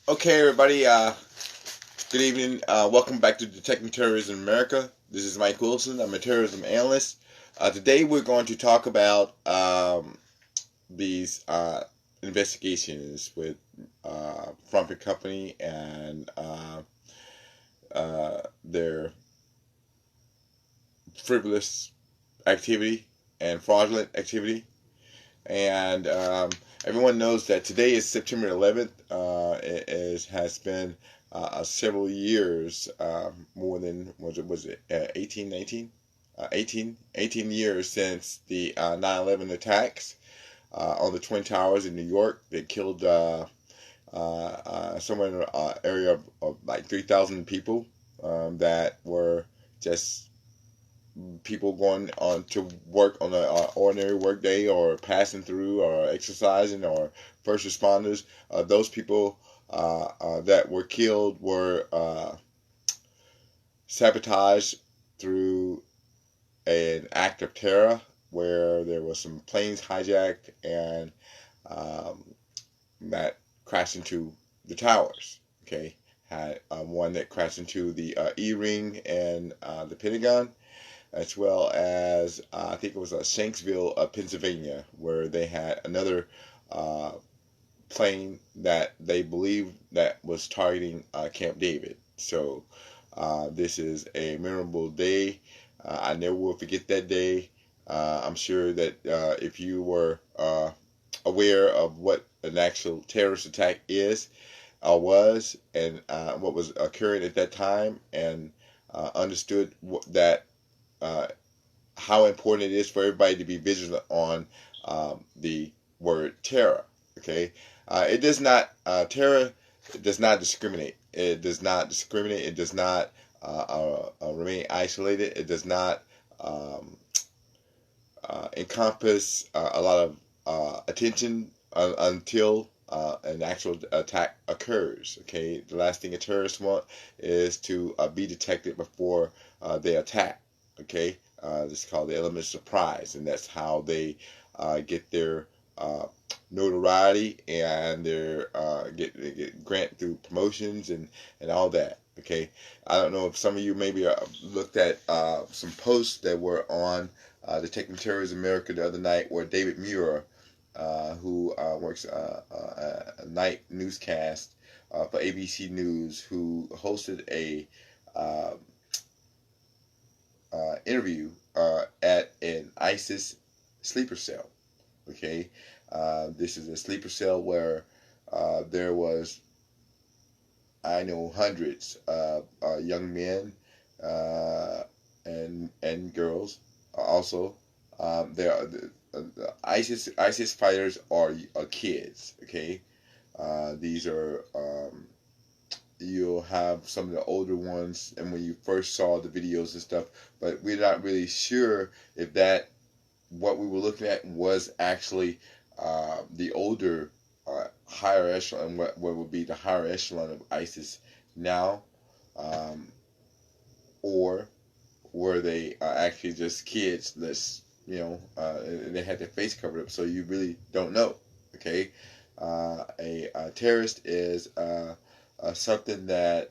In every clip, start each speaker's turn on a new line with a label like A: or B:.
A: Okay, everybody. Good evening. Welcome back to Detecting Terrorism in America. This is Mike Wilson. I'm a terrorism analyst. Today, we're going to talk about these investigations with Trump and Company and their frivolous activity and fraudulent activity. And everyone knows that today is September 11th. Has been several years, more than, was it 18, 19? 18 years since the 9/11 attacks on the Twin Towers in New York. They killed somewhere in the area of like 3,000 people that were just people going on to work on an ordinary work day, or passing through, or exercising, or first responders. Those people that were killed were sabotaged through an act of terror, where there was some planes hijacked and um, that crashed into the towers. Okay, had one that crashed into the E-ring and the Pentagon, as well as I think it was Shanksville, Pennsylvania, where they had another uh, plane that they believed that was targeting Camp David. So this is a memorable day. I never will forget that day. I'm sure that if you were aware of what an actual terrorist attack is, was, and what was occurring at that time, and understood that uh, how important it is for everybody to be vigilant on the word terror. Okay, it does not terror. It does not discriminate. It does not discriminate. It does not remain isolated. It does not encompass a lot of attention until an actual attack occurs. Okay, the last thing a terrorist want is to be detected before they attack. Okay, this is called the element of surprise, and that's how they get their notoriety, and their get grant through promotions and all that. Okay, I don't know if some of you maybe looked at some posts that were on Detecting Terrorism America the other night, where David Muir, who works a night newscast for ABC News, who hosted a uh, interview at an ISIS sleeper cell. Okay, this is a sleeper cell where there was, I know, hundreds of young men uh, and girls. Also, there are the ISIS fighters are kids. Okay, these are you'll have some of the older ones, and when you first saw the videos and stuff, but we're not really sure if that what we were looking at was actually the older higher echelon, what would be the higher echelon of ISIS now, um, or were they actually just kids that's, and they had their face covered up, so you really don't know. Okay, a terrorist is something that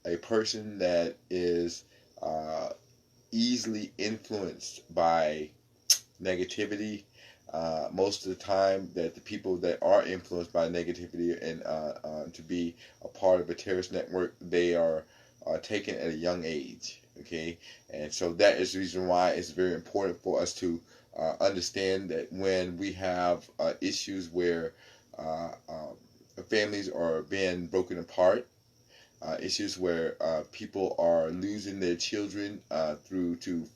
A: a person that is uh, easily influenced by negativity. Most of the time, that the people that are influenced by negativity and to be a part of a terrorist network, they are taken at a young age. Okay, and so that is the reason why it's very important for us to understand that when we have issues where families are being broken apart, issues where people are losing their children through to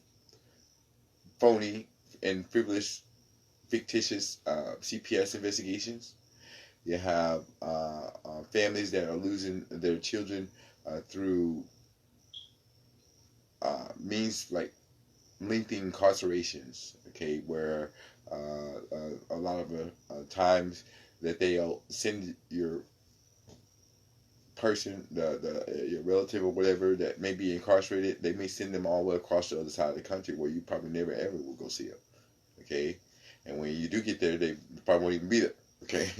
A: phony and frivolous, fictitious CPS investigations. You have families that are losing their children through means like lengthy incarcerations. Okay, where a lot of times that they'll send your person, the your relative or whatever that may be incarcerated, they may send them all the way across the other side of the country, where you probably never ever will go see them. Okay, and when you do get there, they probably won't even be there. Okay,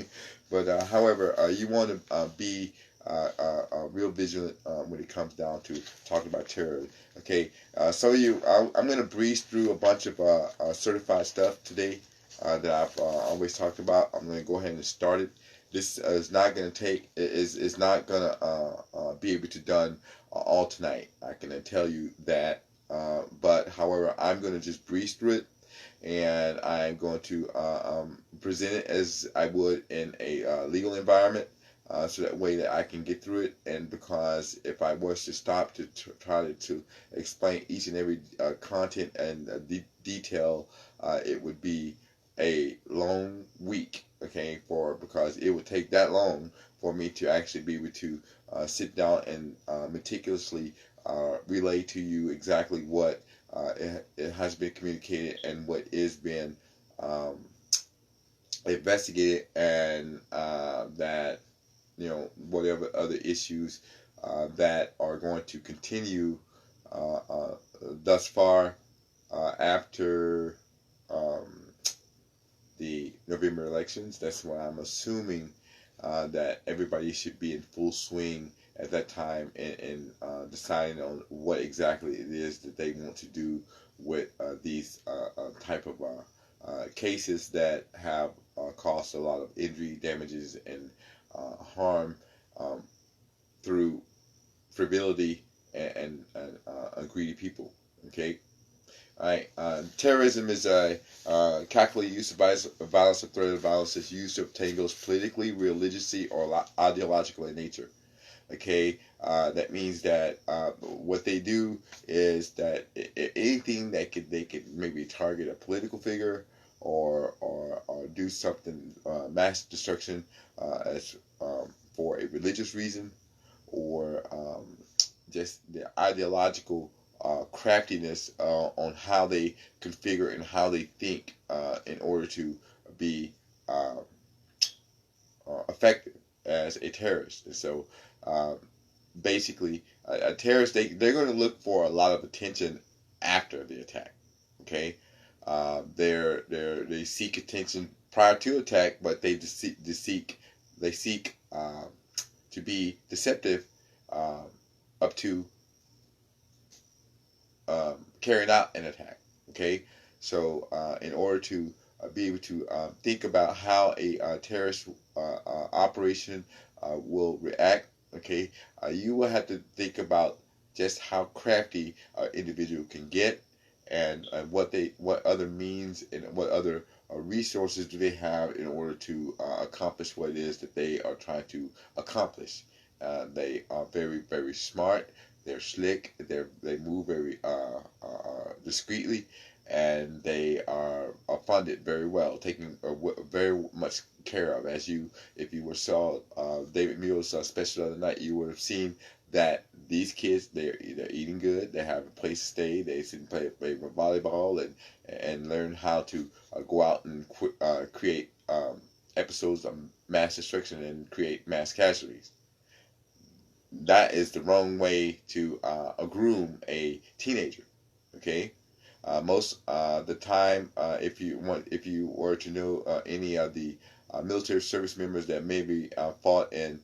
A: but however, you want to be real vigilant when it comes down to talking about terror. Okay, some of you, I'm going to breeze through a bunch of certified stuff today that I've always talked about. I'm going to go ahead and start it. This is not going to take is not going to be able to done all tonight. I can tell you that. But however, I'm going to just breeze through it, and I'm going to present it as I would in a legal environment, so that way that I can get through it. And because if I was to stop to try to explain each and every content and detail, it would be a long week. Okay, because it would take that long for me to actually be able to sit down and meticulously relay to you exactly what it has been communicated and what is being um, investigated, and that whatever other issues that are going to continue uh, uh, thus far after um, the November elections. That's why I'm assuming that everybody should be in full swing at that time in deciding on what exactly it is that they want to do with these type of cases that have caused a lot of injury, damages, and harm um, through frivolity and greedy people. Okay. All right. Terrorism is a calculated use of violence or threat of violence is used to obtain goals politically, religiously, or ideological in nature. Okay, that means that what they do is that anything that they could maybe target a political figure or do something mass destruction as for a religious reason, or just the ideological craftiness on how they configure and how they think in order to be uh, effective as a terrorist. And so uh, basically, a terrorist, they're going to look for a lot of attention after the attack. Okay, they seek attention prior to attack, but they seek to be deceptive uh, up to carrying out an attack. Okay, so in order to be able to think about how a terrorist operation will react, okay, you will have to think about just how crafty an individual can get, and what other means and what other resources do they have in order to accomplish what it is that they are trying to accomplish. They are very, very smart. They're slick. They move very discreetly, and they are funded very well, taken very much care of. As you, if you were saw David Muir's special the other night, you would have seen that these kids they're eating good. They have a place to stay. They sit and play volleyball and learn how to go out and create episodes of mass destruction and create mass casualties. That is the wrong way to groom a teenager. Okay, most the time, if you were to know any of the military service members that maybe fought in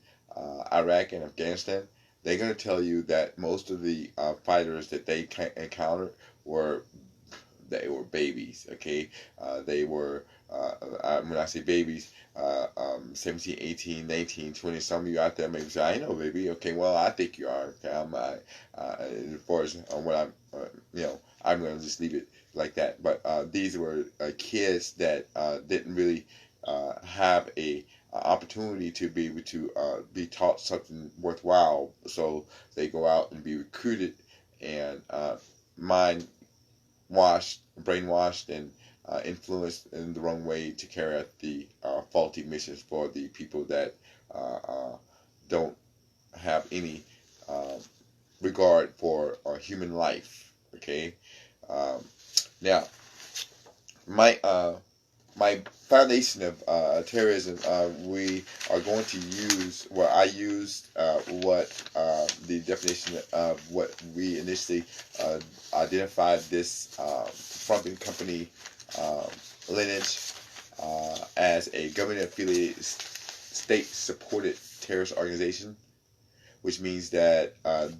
A: Iraq and Afghanistan, they're going to tell you that most of the fighters that they encountered were they were babies. Okay, they were when I say babies, 17, 18, 19, 20. Some of you out there maybe say, I know, baby. Okay, well, I think you are. Okay, as far as what I'm going to just leave it like that. But these were kids that didn't really have a opportunity to be able to be taught something worthwhile. So they go out and be recruited and mind washed, brainwashed, and influenced in the wrong way to carry out the faulty missions for the people that don't have any um, regard for human life. Okay, um, now my my foundation of terrorism, we are going to use, well, I used what the definition of what we initially identified this fronting company lineage as a government affiliated state supported terrorist organization. which means that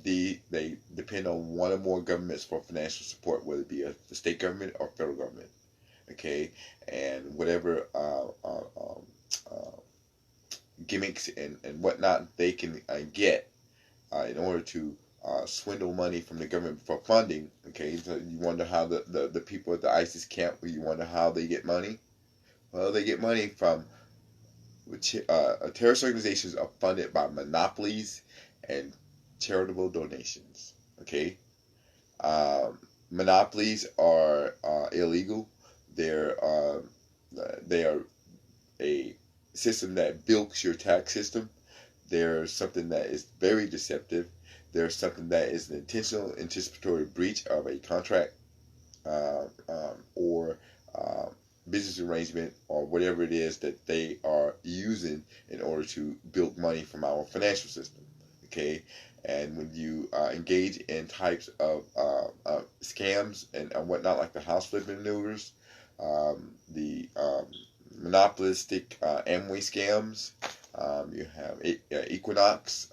A: they depend on one or more governments for financial support, whether it be the state government or federal government. Okay, and whatever gimmicks and whatnot they can get in order to swindle money from the government for funding. Okay, so you wonder how the people at the ISIS camp, you wonder how they get money. Well, they get money from terrorist organizations are funded by monopolies and charitable donations. Okay, monopolies are illegal. They're they are a system that bilks your tax system. There's something that is very deceptive. There's something that is an intentional anticipatory breach of a contract or business arrangement or whatever it is that they are using in order to bilk money from our financial system. Okay, and when you engage in types of scams and whatnot, like the house flipping maneuvers, the monopolistic Amway scams, you have Equinox,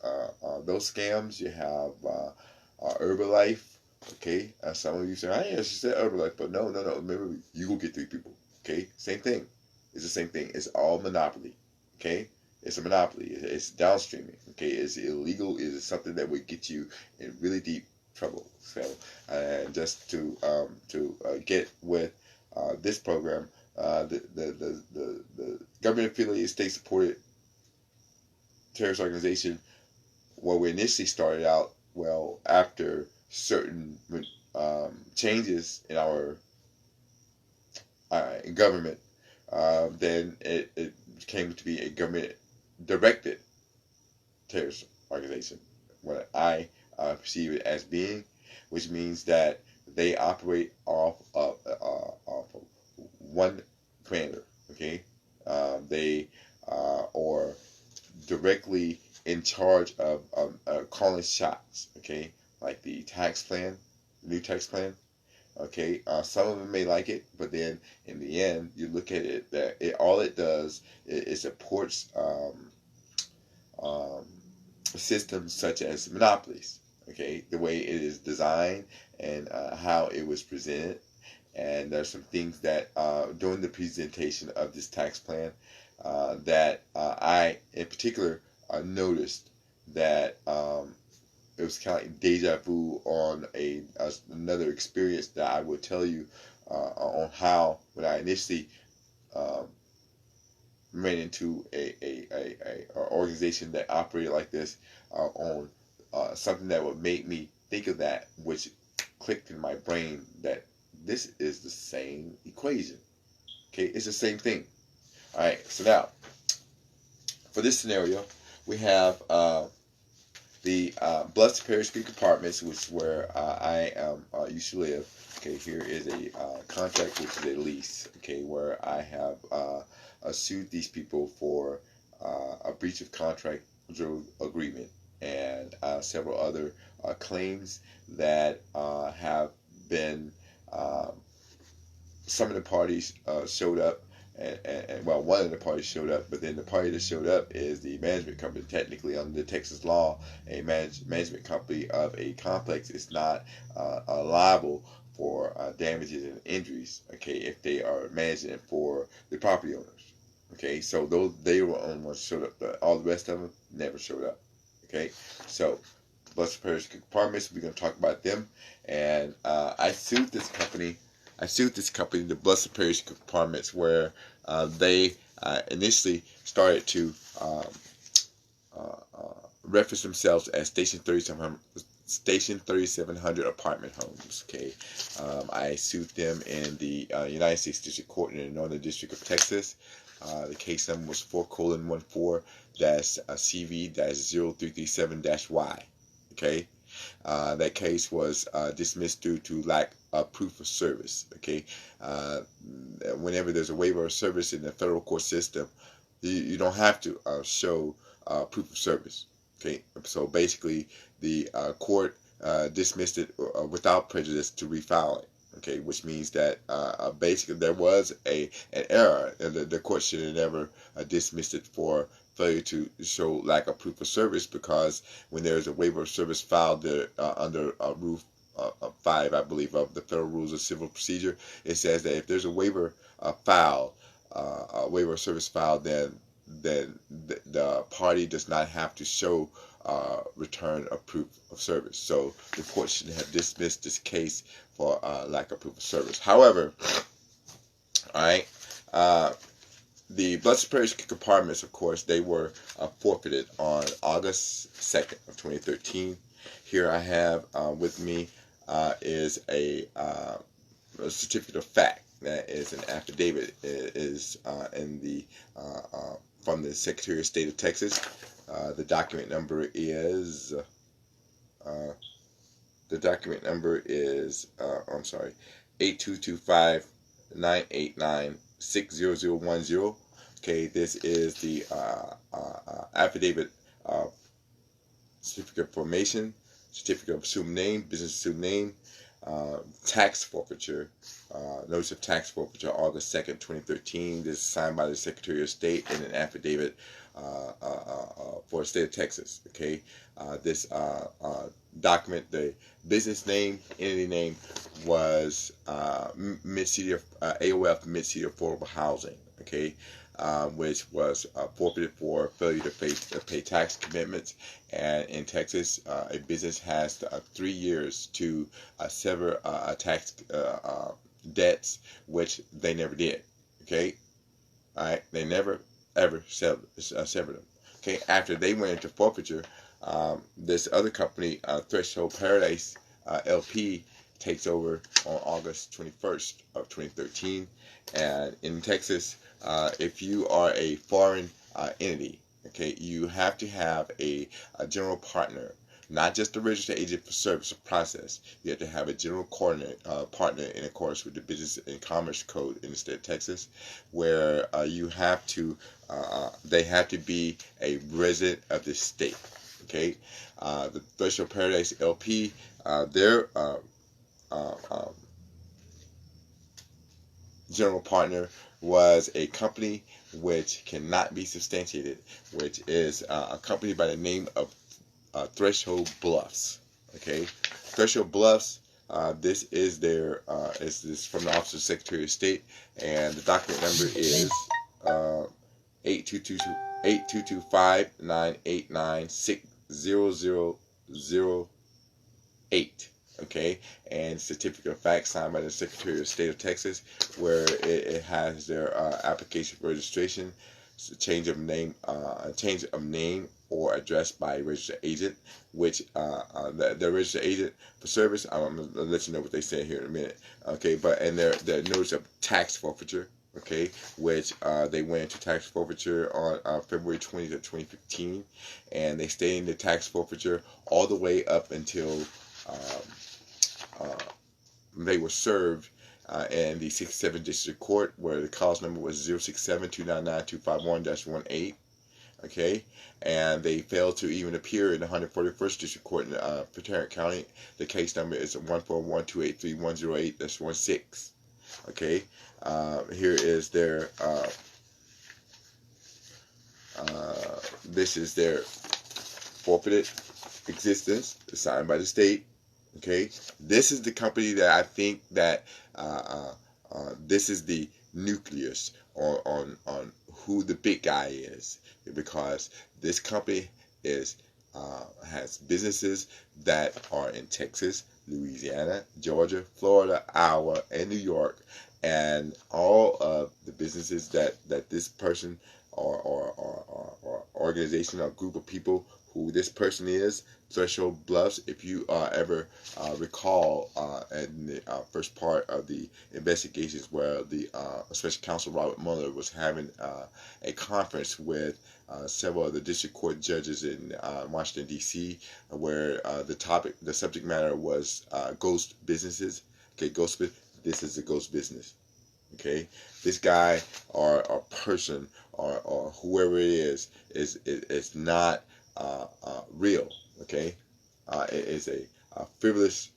A: those scams. You have Herbalife. Okay, some of you say, "I she said Herbalife," but no. Remember, you will get 3 people. Okay, same thing. It's the same thing. It's all monopoly. Okay, it's a monopoly. It's downstreaming. Okay, it's illegal. It is something that would get you in really deep trouble. So, and just to get with this program, the government affiliated, state supported terrorist organization, when we initially started out, well, after certain changes in our government, then it came to be a government directed terrorist organization, what I perceive it as being, which means that they operate off of one commander. Okay, they are directly in charge of calling shots. Okay, like the tax plan, the new tax plan. Okay, some of them may like it, but then in the end, you look at it that all it does is supports systems such as monopolies. Okay, the way it is designed and how it was presented, and there's some things that during the presentation of this tax plan that I, in particular, noticed that it was kind of like deja vu on another experience that I would tell you on how, when I initially ran into a organization that operated like this on something that would make me think of that, which clicked in my brain that this is the same equation. Okay, it's the same thing. All right, so now for this scenario, we have the Biloxi Parish Creek Apartments, which is where I used to live. Okay, here is a contract, which is a lease. Okay, where I have sued these people for a breach of contract agreement and several other claims that have been. Some of the parties showed up. And well, one of the parties showed up, but then the party that showed up is the management company. Technically, under the Texas law, a management company of a complex is not liable for damages and injuries. Okay, if they are managing it for the property owners. Okay, so they were the only ones showed up. But all the rest of them never showed up. Okay, so Biloxi Parish Apartments, we're going to talk about them, and I sued this company, the Biloxi Parish Apartments, where they initially started to reference themselves as Station 3700 apartment homes. Okay, I sued them in the United States District Court in the Northern District of Texas. The case number was 4:14-CV-0337-Y. Okay. That case was dismissed due to lack of proof of service. Okay, whenever there's a waiver of service in the federal court system, you don't have to show proof of service. Okay, so basically the court dismissed it without prejudice to refile it. Okay, which means that basically there was an error, and the court should have never dismissed it for failure to show lack of proof of service, because when there is a waiver of service filed there, under Rule 5, I believe, of the Federal Rules of Civil Procedure, it says that if there's a waiver filed, a waiver of service filed, then the party does not have to show return of proof of service. So the court should have dismissed this case for lack of proof of service. However, all right, the Blessed Parish compartments, of course, they were forfeited on August 2nd of 2013. Here I have with me is a certificate of fact. That is an affidavit. It is in the from the Secretary of State of Texas. The document number is I'm sorry, 8225-989-60010. Okay, this is the affidavit certificate of formation, certificate of assumed name, business assumed name, tax forfeiture, notice of tax forfeiture, August 2nd, 2013. This is signed by the Secretary of State in an affidavit for the state of Texas. Okay, this document, the business name, entity name was Mid-City AOF Mid-City Affordable Housing. Okay, which was forfeited for failure to pay tax commitments. And in Texas, a business has 3 years to sever tax debts, which they never did. Okay, all right, they never ever severed them. Okay, after they went into forfeiture, this other company, Threshold Paradise LP, takes over on August 21st of 2013. And in Texas, if you are a foreign entity, okay, you have to have a general partner, not just a registered agent for service or process. You have to have a general partner in accordance with the Business and Commerce Code in the state of Texas, where you have to, they have to be a resident of the state. Okay, the Threshold Paradise LP, their general partner was a company which cannot be substantiated, which is a company by the name of Threshold Bluffs. Okay, Threshold Bluffs. This is their is this from the Office of the Secretary of State, and the document number is 8225-989-60008. Okay, and certificate of fact signed by the Secretary of State of Texas, where it has their application for registration, change of name or address by a registered agent, which the registered agent for service, I'm gonna let you know what they say here in a minute. Okay, but and their notice of tax forfeiture. Okay, which they went into tax forfeiture on February 20th of 2015, and they stayed in the tax forfeiture all the way up until they were served in the 67th District Court, where the cause number was 067-299-251-18. Okay, and they failed to even appear in the 141st District Court in Tarrant County. The case number is 141283108-16. Okay, here is their this is their forfeited existence signed by the state. Okay, this is the company that I think that this is the nucleus on who the big guy is, because this company is has businesses that are in Texas, Louisiana, Georgia, Florida, Iowa, and New York, and all of the businesses that this person or organization or group of people who this person is, Threshold Bluffs. If you ever recall in the first part of the investigations, where the Special Counsel Robert Mueller was having a conference with several of the district court judges in Washington, D.C., where the subject matter was ghost businesses. Okay, ghost business. This is a ghost business. Okay, this guy or person or whoever it is not real. Okay, it is a frivolous,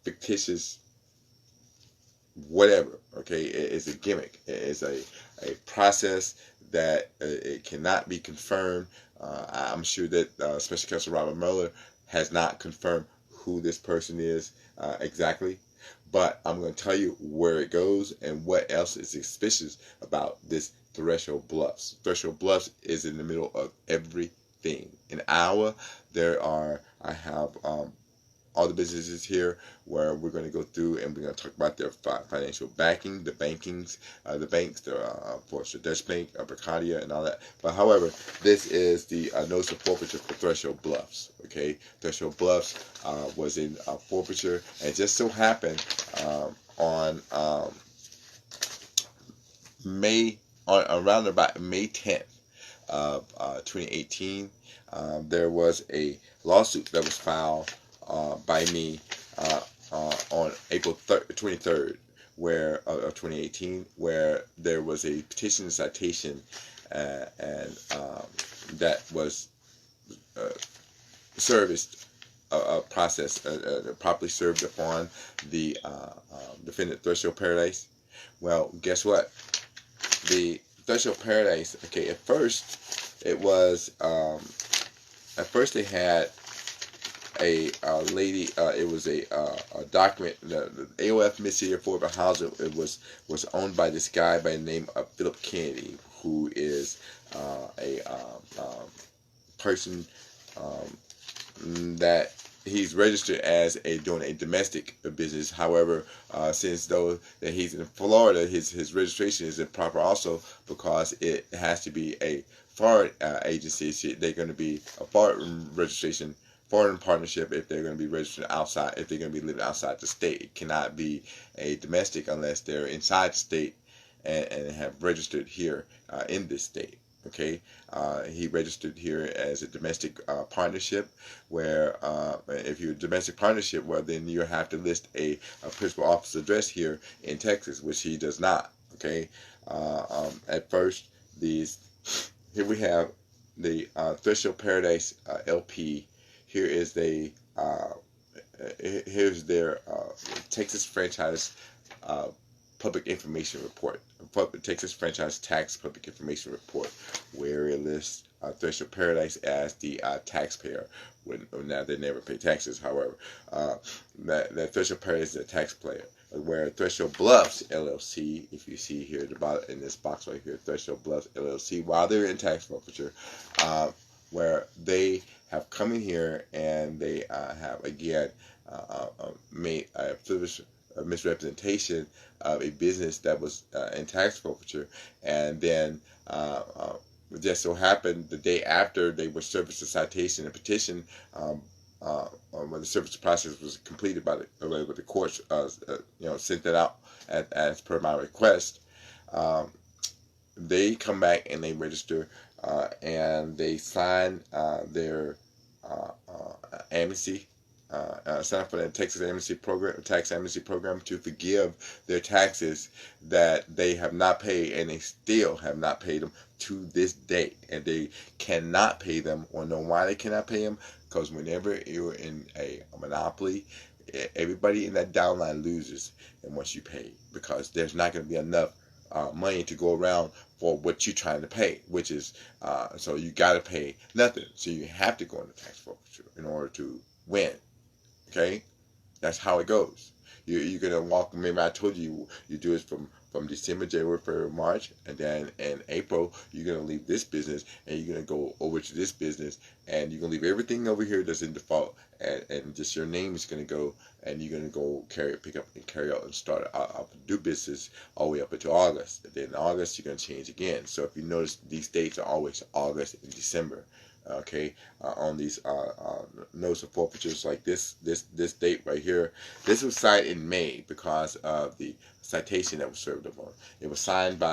A: fictitious whatever. Okay, it's a gimmick. It's a process that it cannot be confirmed. I'm sure that Special Counsel Robert Mueller has not confirmed who this person is exactly, but I'm going to tell you where it goes and what else is suspicious about this Threshold Bluffs. Threshold Bluffs is in the middle of everything. In Iowa, I have all the businesses here where we're going to go through and we're going to talk about their financial backing, the banks, of course, the Dutch Bank, Berkadia, and all that. But however, this is the notice of forfeiture for Threshold Bluffs. Okay, Threshold Bluffs was in forfeiture, and it just so happened on around about May 10th of 2018, there was a lawsuit that was filed by me on April 23rd, of 2018, where there was a petition and citation, and that was serviced a process properly served upon the defendant Threshold Paradise. Well, guess what? The Threshold Paradise. Okay, at first it was. At first they had a lady. It was a document. The AOF Mississippi Affordable Housing. It was owned by this guy by the name of Philip Kennedy, who is a person that he's registered as doing a domestic business. However, since though that he's in Florida, his registration is improper also because it has to be a foreign agency. They're going to be a foreign registration, foreign partnership if they're going to be registered outside, if they're going to be living outside the state. It cannot be a domestic unless they're inside the state and have registered here in this state. Okay, he registered here as a domestic partnership, where if you're a domestic partnership, well, then you have to list a principal office address here in Texas, which he does not. Okay, at first, here we have the Threshold Paradise LP. Here is here's their Texas Franchise Public Information Report, Texas Franchise Tax Public Information Report, where it lists Threshold Paradise as the taxpayer. Now they never pay taxes, however. That Threshold Paradise is a taxpayer. Where Threshold Bluffs LLC, if you see here at the bottom in this box right here, Threshold Bluffs LLC, while they're in tax forfeiture, where they have come in here and they have again made a misrepresentation of a business that was in tax forfeiture, and then it just so happened the day after they were serviced a citation and petition, when the service process was completed by the courts, sent that out as per my request. They come back and they register and they sign their amnesty. Sign up for the Texas amnesty program, tax amnesty program, to forgive their taxes that they have not paid, and they still have not paid them to this date, and they cannot pay them. Or know why they cannot pay them? Because whenever you're in a monopoly, everybody in that downline loses, and once you pay, because there's not going to be enough money to go around for what you're trying to pay, which is so you got to pay nothing. So you have to go into tax forfeiture in order to win. Okay, that's how it goes. You're gonna walk. Remember, I told you you do it from December, January, February, March, and then in April you're gonna leave this business and you're gonna go over to this business, and you're gonna leave everything over here that's in default, and just your name is gonna go, and you're gonna go pick up and carry out and start do business all the way up until August. And then in August you're gonna change again. So if you notice, these dates are always August and December. Okay, on these notice of forfeitures like this date right here. This was signed in May because of the citation that was served upon. It was signed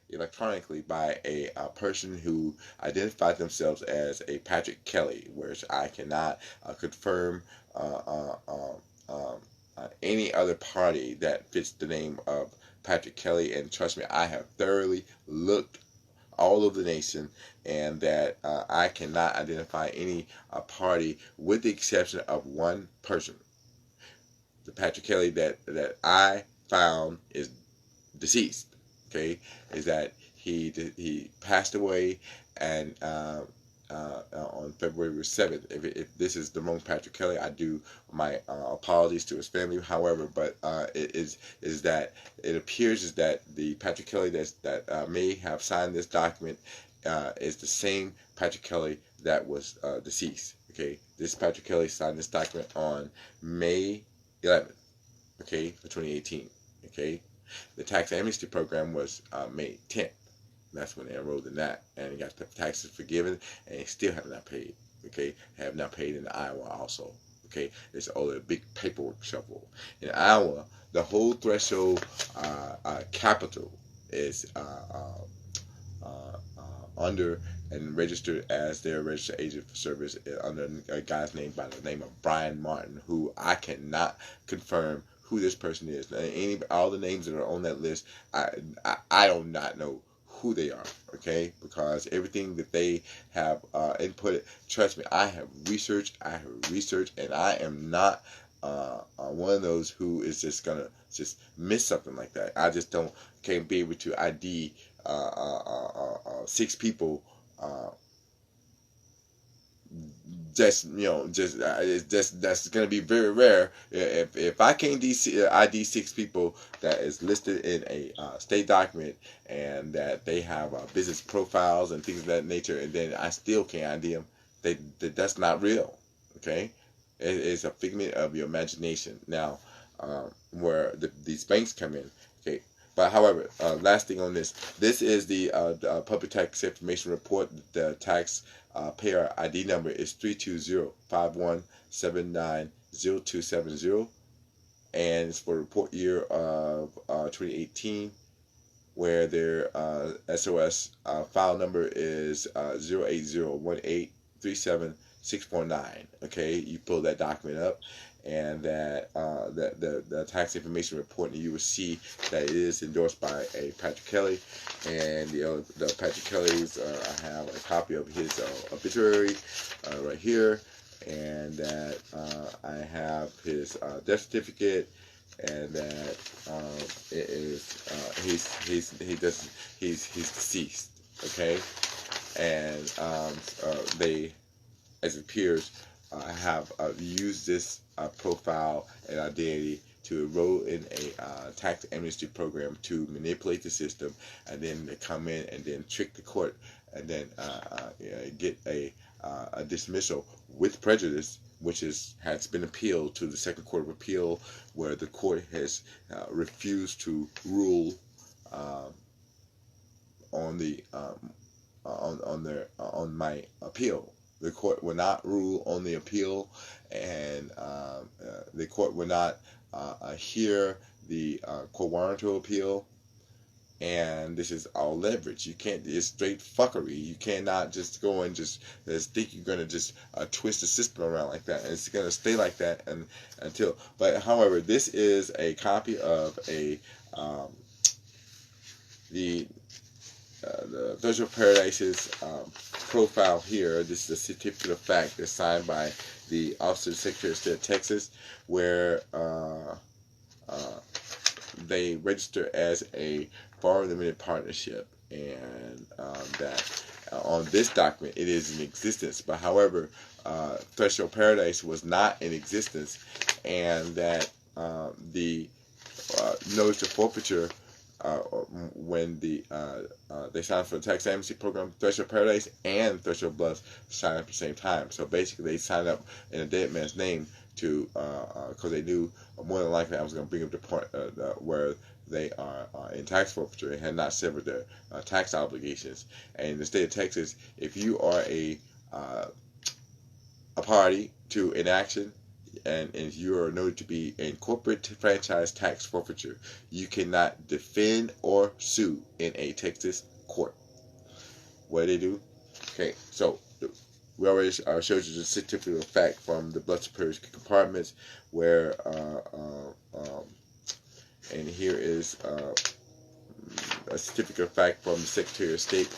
A: electronically by a person who identified themselves as a Patrick Kelly, which I cannot confirm any other party that fits the name of Patrick Kelly. And trust me, I have thoroughly looked all over the nation, and that I cannot identify any party with the exception of one person. The Patrick Kelly that I found is deceased. Okay, is that he passed away, and on February 7th. If this is the wrong Patrick Kelly, I do my apologies to his family. However, but it is that it appears is that the Patrick Kelly that may have signed this document is the same Patrick Kelly that was deceased. Okay, this Patrick Kelly signed this document on May 11th. Okay, of 2018. Okay, the tax amnesty program was May 10th. That's when they enrolled in that, and he got the taxes forgiven, and he still have not paid. Okay, have not paid in Iowa also. Okay, it's all a big paperwork shuffle. In Iowa, the whole threshold capital is under and registered as their registered agent for service under a guy's name by the name of Brian Martin, who I cannot confirm who this person is. All the names that are on that list, I do not know who they are, okay? Because everything that they have inputted, trust me, I have researched, and I am not one of those who is just gonna just miss something like that. I just can't be able to ID 6 people. That's gonna be very rare. If I can't ID 6 people that is listed in a state document, and that they have business profiles and things of that nature, and then I still can't ID them, that's not real. Okay, it's a figment of your imagination. Now, where these banks come in. Okay. But however, last thing on this is the public tax information report. The tax payer ID number is 320-5179-0270, and it's for the report year of 2018, where their SOS file number is 08018376649. Okay, you pull that document up, and that the tax information report, and you will see that it is endorsed by a Patrick Kelly, and the Patrick Kelly's I have a copy of his obituary right here, and that I have his death certificate, and that it is he's deceased. Okay, and they, as it appears, have used this profile and identity to enroll in a tax amnesty program to manipulate the system, and then they come in and then trick the court, and then get a dismissal with prejudice, which has been appealed to the Second Court of Appeal, where the court has refused to rule on my appeal. The court will not rule on the appeal, and the court will not hear the quo warranto appeal. And this is all leverage. You can't. It's straight fuckery. You cannot just go and just think you're gonna just twist the system around like that. And it's gonna stay like that until. But however, this is a copy of the Threshold Paradise's profile here. This is a certificate of fact that's signed by the Office of the Secretary of State of Texas, where they register as a foreign limited partnership, and that on this document it is in existence. But however, Threshold Paradise was not in existence, and that the notice of forfeiture, when they signed for the tax amnesty program, Threshold Paradise and Threshold Bluffs signed up at the same time. So basically, they signed up in a dead man's name to because they knew more than likely I was going to bring up the point where they are in tax forfeiture and had not severed their tax obligations. And in the state of Texas, if you are a party to an action, and if you are noted to be in corporate franchise tax forfeiture, you cannot defend or sue in a Texas court. What do they do? Okay, so we already showed you the certificate of fact from the blood superior compartments, where and here is a certificate of fact from the Secretary of State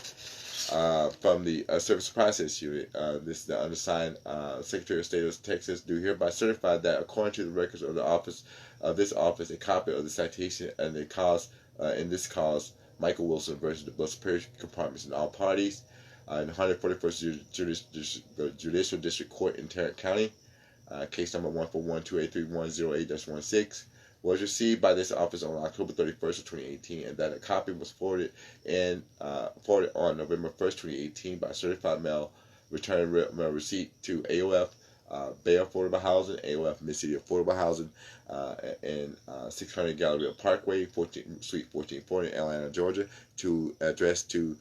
A: from the Service Process Unit. This is the undersigned Secretary of State of Texas do hereby certify that according to the records of the office of this office, a copy of the citation and the cause in this cause, Michael Wilson versus the Biloxi Parish Compartments in all parties, in the 141st Judicial District Court in Tarrant County, case number 141283108-16, was received by this office on October 31st of 2018, and that a copy was forwarded on November 1st, 2018 by certified mail, return mail receipt to AOF Bay Affordable Housing, AOF Mid-City Affordable Housing, in 600 Galleria Parkway, Suite 1440, Atlanta, Georgia, to address to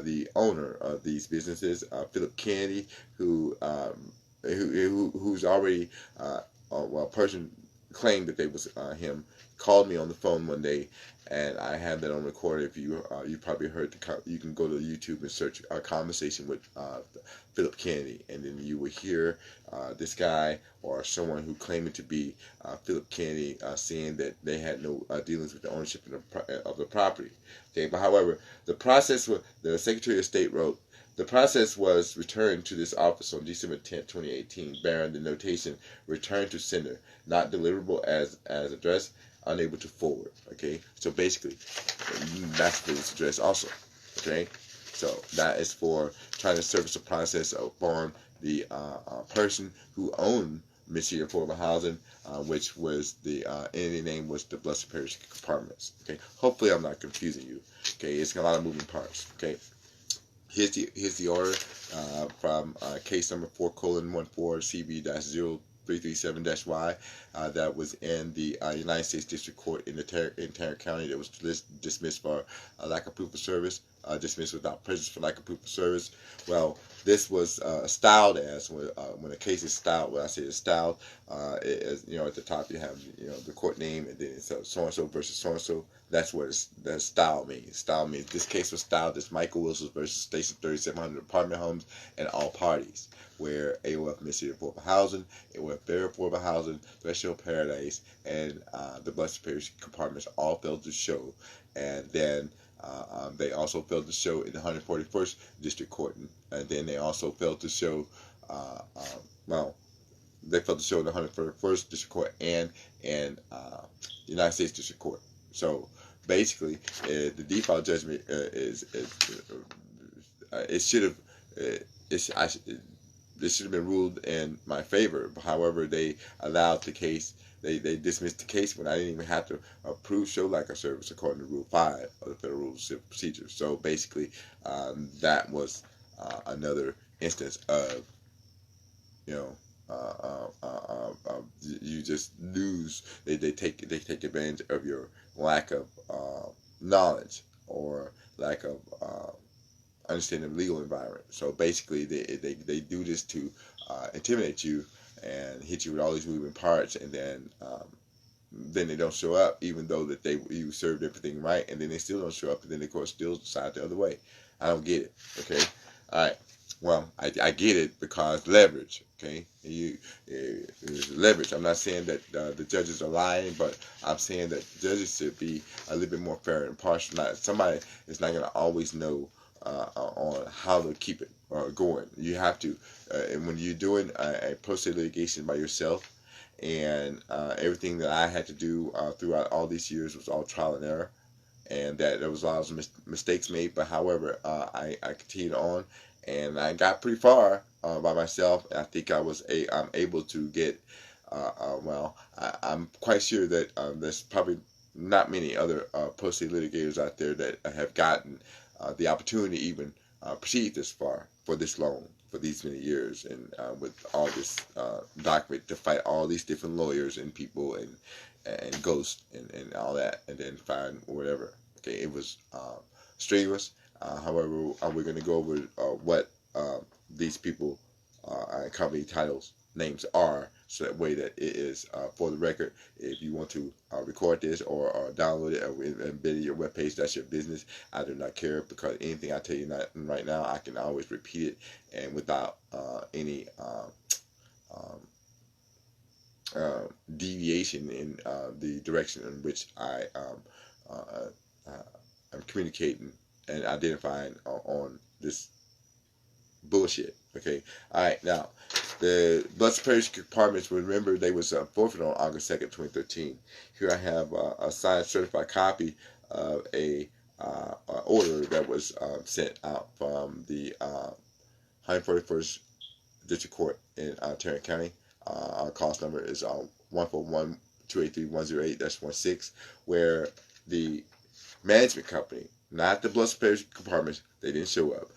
A: the owner of these businesses, Philip Kennedy, who's already a person claimed that they was him, called me on the phone one day, and I had that on record. If you probably heard you can go to YouTube and search a conversation with Philip Kennedy, and then you will hear this guy or someone who claimed to be Philip Kennedy saying that they had no dealings with the ownership of the property. Okay, but however, the process, the Secretary of State wrote, the process was returned to this office on December 10, 2018, bearing the notation "Return to sender, not deliverable as addressed, unable to forward." Okay, so basically, that's for this address also. Okay, so that is for trying to service the process upon the person who owned Mid-City Affordable Housing, which was the entity name was the Biloxi Parish Compartments. Okay, hopefully I'm not confusing you. Okay, it's got a lot of moving parts. Okay. Here's the order from case number 4:14 CB-0337-Y that was in the United States District Court in Tarrant County, that was dismissed for lack of proof of service, dismissed without prejudice for lack of proof of service. Well, this was styled as when a case is styled. When I say it's styled, at the top you have the court name, and then it's so and so versus so and so. That's what that style means. Style means this case was styled as Michael Wilson versus Station 3700 apartment homes and all parties, where AOF Mid-City Affordable Housing, AOF Bay Affordable Housing, Threshold Paradise, and the Biloxi Parish Compartments all failed to show. And then they also failed to show in the 141st District Court, and then they also failed to show, they failed to show in the 141st District Court and in the United States District Court. So basically, the default judgment it should have this should have been ruled in my favor. However, they allowed the case. They dismissed the case when I didn't even have to show lack of service according to Rule 5 of the Federal Rules of Civil Procedure. So basically, that was another instance of you just lose. They take advantage of your lack of knowledge or lack of understanding the legal environment. So basically, they do this to intimidate you and hit you with all these moving parts, and then they don't show up, even though that you served everything right, and then they still don't show up, and then the court still decide the other way. I don't get it. Okay, all right. Well, I get it because leverage. Okay, leverage. I'm not saying that the judges are lying, but I'm saying that judges should be a little bit more fair and impartial. Somebody is not going to always know on how to keep it going. You have to, and when you're doing a pro se litigation by yourself, and everything that I had to do throughout all these years was all trial and error, and that there was a lot of mistakes made. But however, I continued on, and I got pretty far by myself. I think I'm able to get. I'm quite sure that there's probably not many other pro se litigators out there that have gotten the opportunity to even proceed this far for this long, for these many years, and with all this document to fight all these different lawyers and people and ghosts and all that, and then find whatever. Okay, it was strenuous. However, we're going to go over what these people company titles names are, so that way that it is for the record. If you want to record this or download it or embed it in your webpage, that's your business. I do not care, because anything I tell you right now, I can always repeat it, and without any deviation in the direction in which I'm communicating and identifying on this bullshit. Okay. All right. Now, the Blessed Parish Departments, remember, they was forfeited on August 2nd, 2013. Here I have a signed certified copy of a order that was sent out from the 141st District Court in Tarrant County. Our cost number is 141-283-108-16, where the management company, not the Blessed Parish Departments, they didn't show up.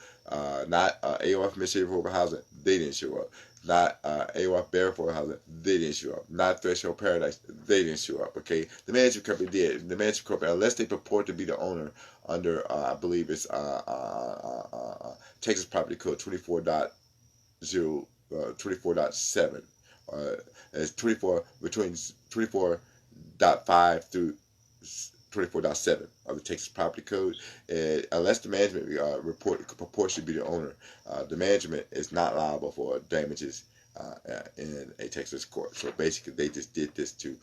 A: Not AOF Mississippi Affordable Housing, they didn't show up. Not AOF Bear Affordable Housing, they didn't show up. Not Threshold Paradise, they didn't show up. Okay, the management company did. The management company, unless they purport to be the owner under, I believe it's Texas Property Code 24.7. It's 24 between 24.5 through 24.7 of the Texas Property Code. Unless the management purports to be the owner, the management is not liable for damages in a Texas court. So basically, they just did this to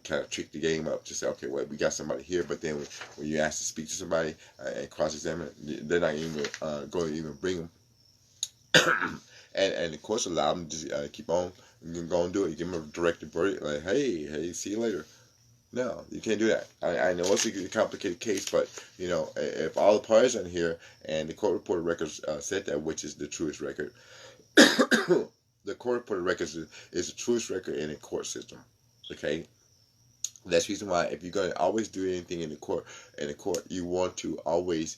A: kind of trick the game up. To say, okay, well, we got somebody here, but then when you ask to speak to somebody and cross-examine, they're not even going to even bring them. and the courts allow them to keep on. You can go and do it. You give them a directed verdict, like, hey, see you later. No, you can't do that. I know it's a complicated case, but, you know, if all the parties are in here and the court reported records said that, which is the truest record, the court reported records is the truest record in a court system. Okay? That's the reason why if you're going to always do anything in the court, you want to always,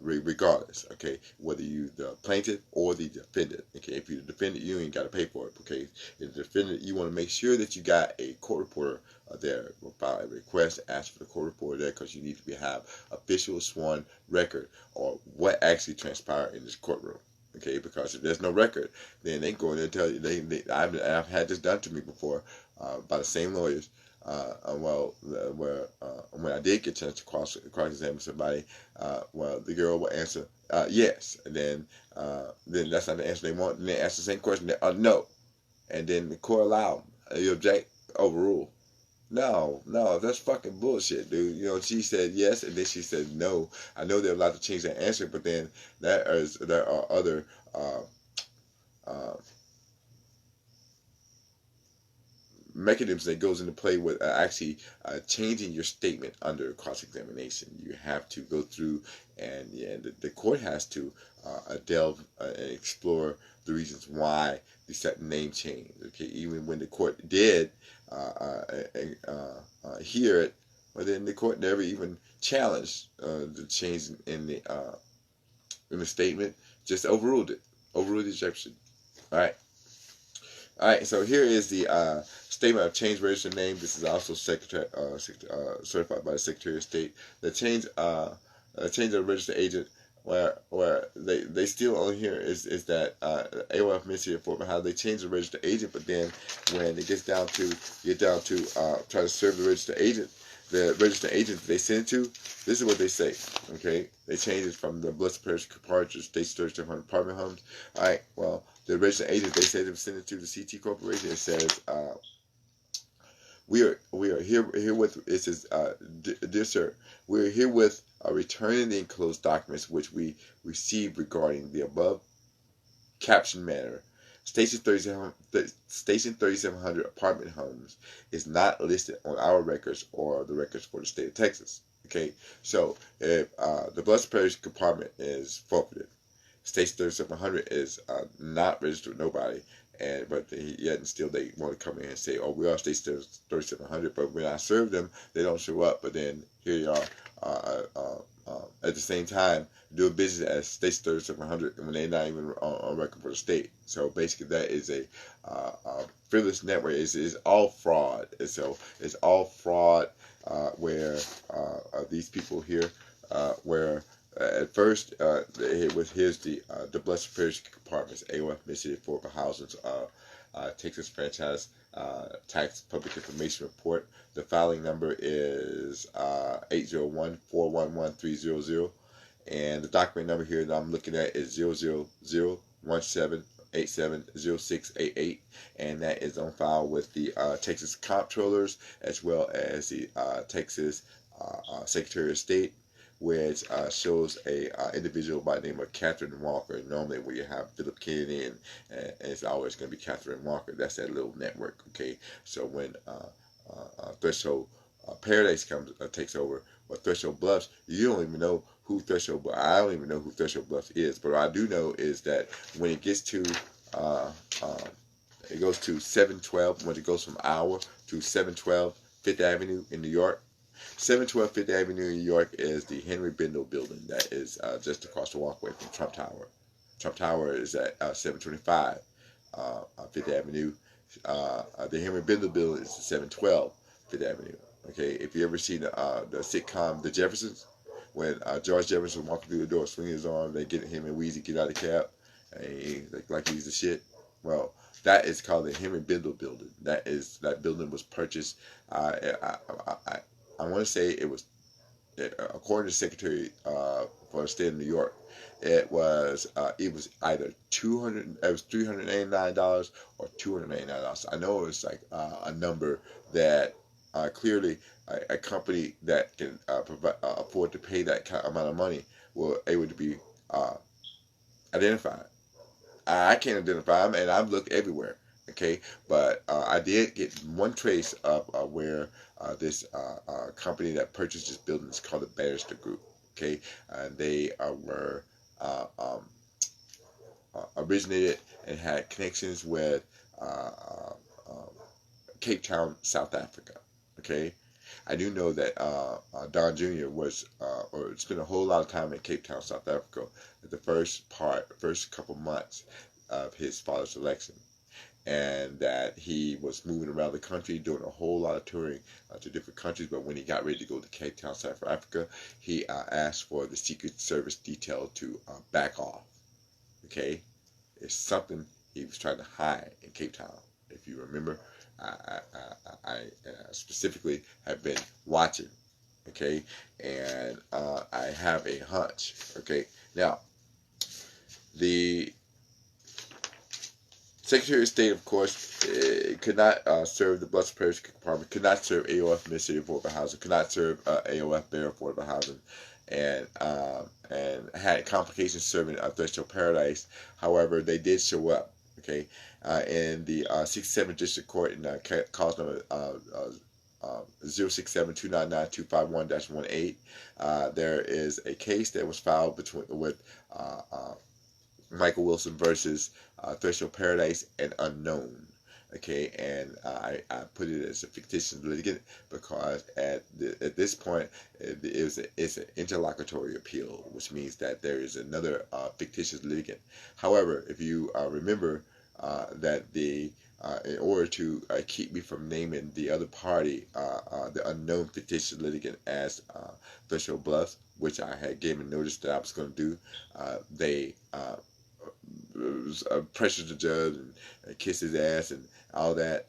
A: regardless, okay, whether you the plaintiff or the defendant, okay, if you're the defendant, you ain't got to pay for it, okay, if the defendant, you want to make sure that you got a court reporter there, file a request, ask for the court reporter there, because you need to have official sworn record or what actually transpired in this courtroom. Okay, because if there's no record, then they go in there and tell you. I've had this done to me before by the same lawyers. When I did get a chance to cross-examine somebody, the girl will answer yes, and then that's not the answer they want. And they ask the same question, no, and then the court allow them. You object, overrule. No, that's fucking bullshit, dude. You know, she said yes, and then she said no. I know they're allowed to change their answer, but then there are other mechanisms that goes into play with actually changing your statement under cross-examination. You have to go through, and the court has to delve and explore the reasons why the certain name change. Okay, even when the court did hear it, but then the court never even challenged the change in the statement, just overruled it, overruled the objection. All right. So here is the statement of change registered name. This is also certified by the Secretary of State. The change of the registered agent, where they still on here is that AOF Mississippi Affordable Housing, they change the registered agent, but then when it gets down to try to serve the registered agent, they send it to, this is what they say. Okay, they change it from the Blessed Parish Department to State 3700 apartment homes. All right, well, the registered agent, they say they send it to the CT Corporation. It says, we are herewith, it says, dear sir, we are herewith returning the enclosed documents which we received regarding the above captioned matter. Station 3700 apartment homes is not listed on our records or the records for the state of Texas. Okay, so if the Blessed Parish Department is forfeited, Station 3700 is not registered with nobody, but yet and still they want to come in and say, oh, we are Station 3700, but when I serve them, they don't show up. But then here you are at the same time doing business as Station 3700 when they're not even on record for the state. So basically, that is a frivolous network. It's all fraud. It's all fraud where these people here where. At first, here's the Blessed Parish Department's AOF Mississippi Affordable Housing's Texas Franchise Tax Public Information Report. The filing number is 801-411-300, and the document number here that I'm looking at is 00017870688, and that is on file with the Texas Comptrollers as well as the Texas Secretary of State. which shows a individual by the name of Catherine Walker. Normally, where you have Philip Kennedy, and it's always going to be Catherine Walker. That's that little network. Okay, so when Threshold Paradise comes takes over, but Threshold Bluffs, you don't even know who Threshold. I don't even know who Threshold Bluffs is. But what I do know is that when it gets to uh, uh, it goes to 712. When it goes from Hour to 712 Fifth Avenue in New York. 712 Fifth Avenue in New York is the Henry Bendel building that is just across the walkway from Trump Tower. Trump Tower is at 725 Fifth Avenue. The Henry Bendel building is 712 Fifth Avenue. Okay, if you ever seen the sitcom The Jeffersons, when George Jefferson walking through the door, swinging his arm, they get him and Weezy get out of the cab, and like he's the shit. Well, that is called the Henry Bendel building. That building was purchased. I want to say it was, according to the Secretary for the state of New York, it was either $389 or $289. I know it was like a number that clearly a company that can afford to pay that amount of money will able to be identified. I can't identify them, and I've looked everywhere. Okay, but I did get one trace of where this company that purchased this building is called the Bannister Group. Okay, and they were originated and had connections with Cape Town, South Africa. Okay, I do know that Don Jr. was or spent a whole lot of time in Cape Town, South Africa, at the first couple months of his father's election, and that he was moving around the country doing a whole lot of touring to different countries. But when he got ready to go to Cape Town, South Africa, he asked for the Secret Service detail to back off. Okay, it's something he was trying to hide in Cape Town. If you remember, I specifically have been watching. Okay, and I have a hunch. Okay, now the Secretary of State, of course, could not serve the Bluffs Parish Department, could not serve AOF Mississippi Affordable Housing, could not serve AOF Bear Affordable Housing, and had complications serving Threshold Paradise. However, they did show up. Okay, in the 67th District Court in cause number 067-299-251-18. There is a case that was filed with Michael Wilson versus Threshold Paradise and Unknown. Okay, and I put it as a fictitious litigant because at this point it's an interlocutory appeal, which means that there is another fictitious litigant. However, if you remember that in order to keep me from naming the other party, the unknown fictitious litigant as Threshold Bluffs, which I had given notice that I was going to do, they pressured the judge and kissed his ass and all that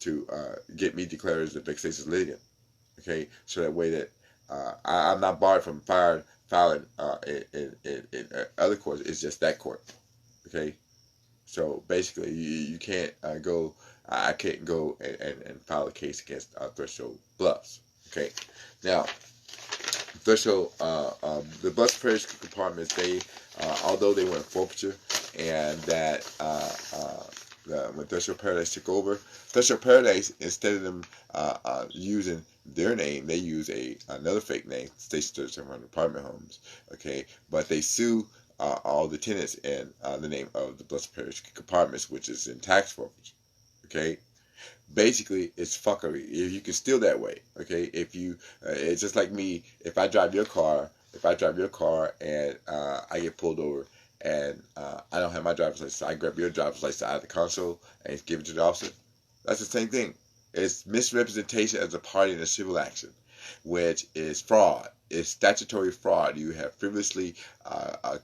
A: to get me declared as a vexatious litigant. Okay, so that way that I'm not barred from filing in other courts. It's just that court. Okay, so basically you can't go. I can't go and file a case against Threshold Bluffs. Okay, now Threshold the Bluffs Parish Departments, they although they were in forfeiture, and that when Threshold Paradise took over, Threshold Paradise, instead of them using their name, they use another fake name, Station 3700 Apartment Homes. Okay, but they sue all the tenants in the name of the Bluffs Parish Apartments, which is in tax forfeiture. Okay, basically it's fuckery. You can steal that way. Okay, if you it's just like me. If I drive your car and I get pulled over and I don't have my driver's license, I grab your driver's license out of the console and give it to the officer. That's the same thing. It's misrepresentation as a party in a civil action, which is fraud. It's statutory fraud. You have frivolously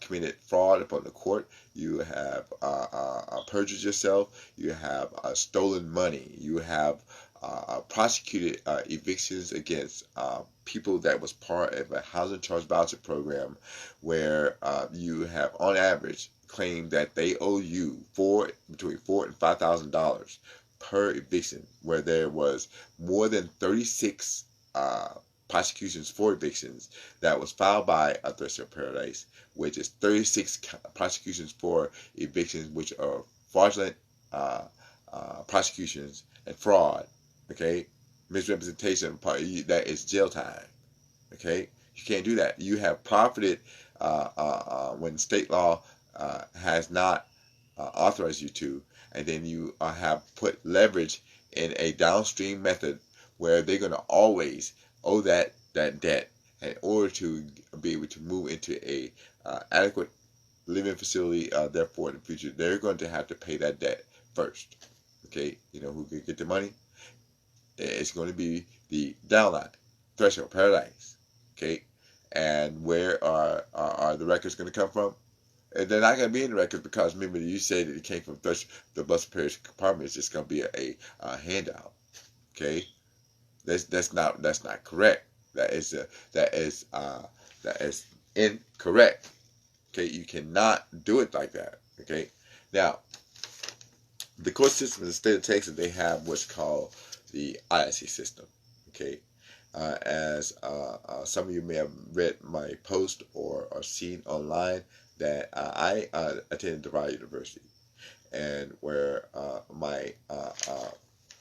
A: committed fraud upon the court. You have perjured yourself. You have stolen money. You have prosecuted evictions against people that was part of a housing charge voucher program, where you have, on average, claimed that they owe you between $4,000 and $5,000 per eviction, where there was more than 36 prosecutions for evictions that was filed by Threshold Paradise, which is 36 prosecutions for evictions, which are fraudulent prosecutions and fraud. Okay, misrepresentation, that is jail time. Okay, you can't do that. You have profited when state law has not authorized you to, and then you have put leverage in a downstream method where they're going to always owe that debt in order to be able to move into a adequate living facility. Therefore, in the future, they're going to have to pay that debt first. Okay, you know who can get the money? It's going to be the downline, Threshold Paradise. Okay, and where are the records going to come from? And they're not going to be in the records because remember you said that it came from the Blessed Parish Compartment. It's just going to be a handout. Okay, that's not correct. That is incorrect. Okay, you cannot do it like that. Okay, now the court system in the state of Texas, they have what's called the ISC system. Okay, as some of you may have read my post or seen online, that I attended DeVry University, and where my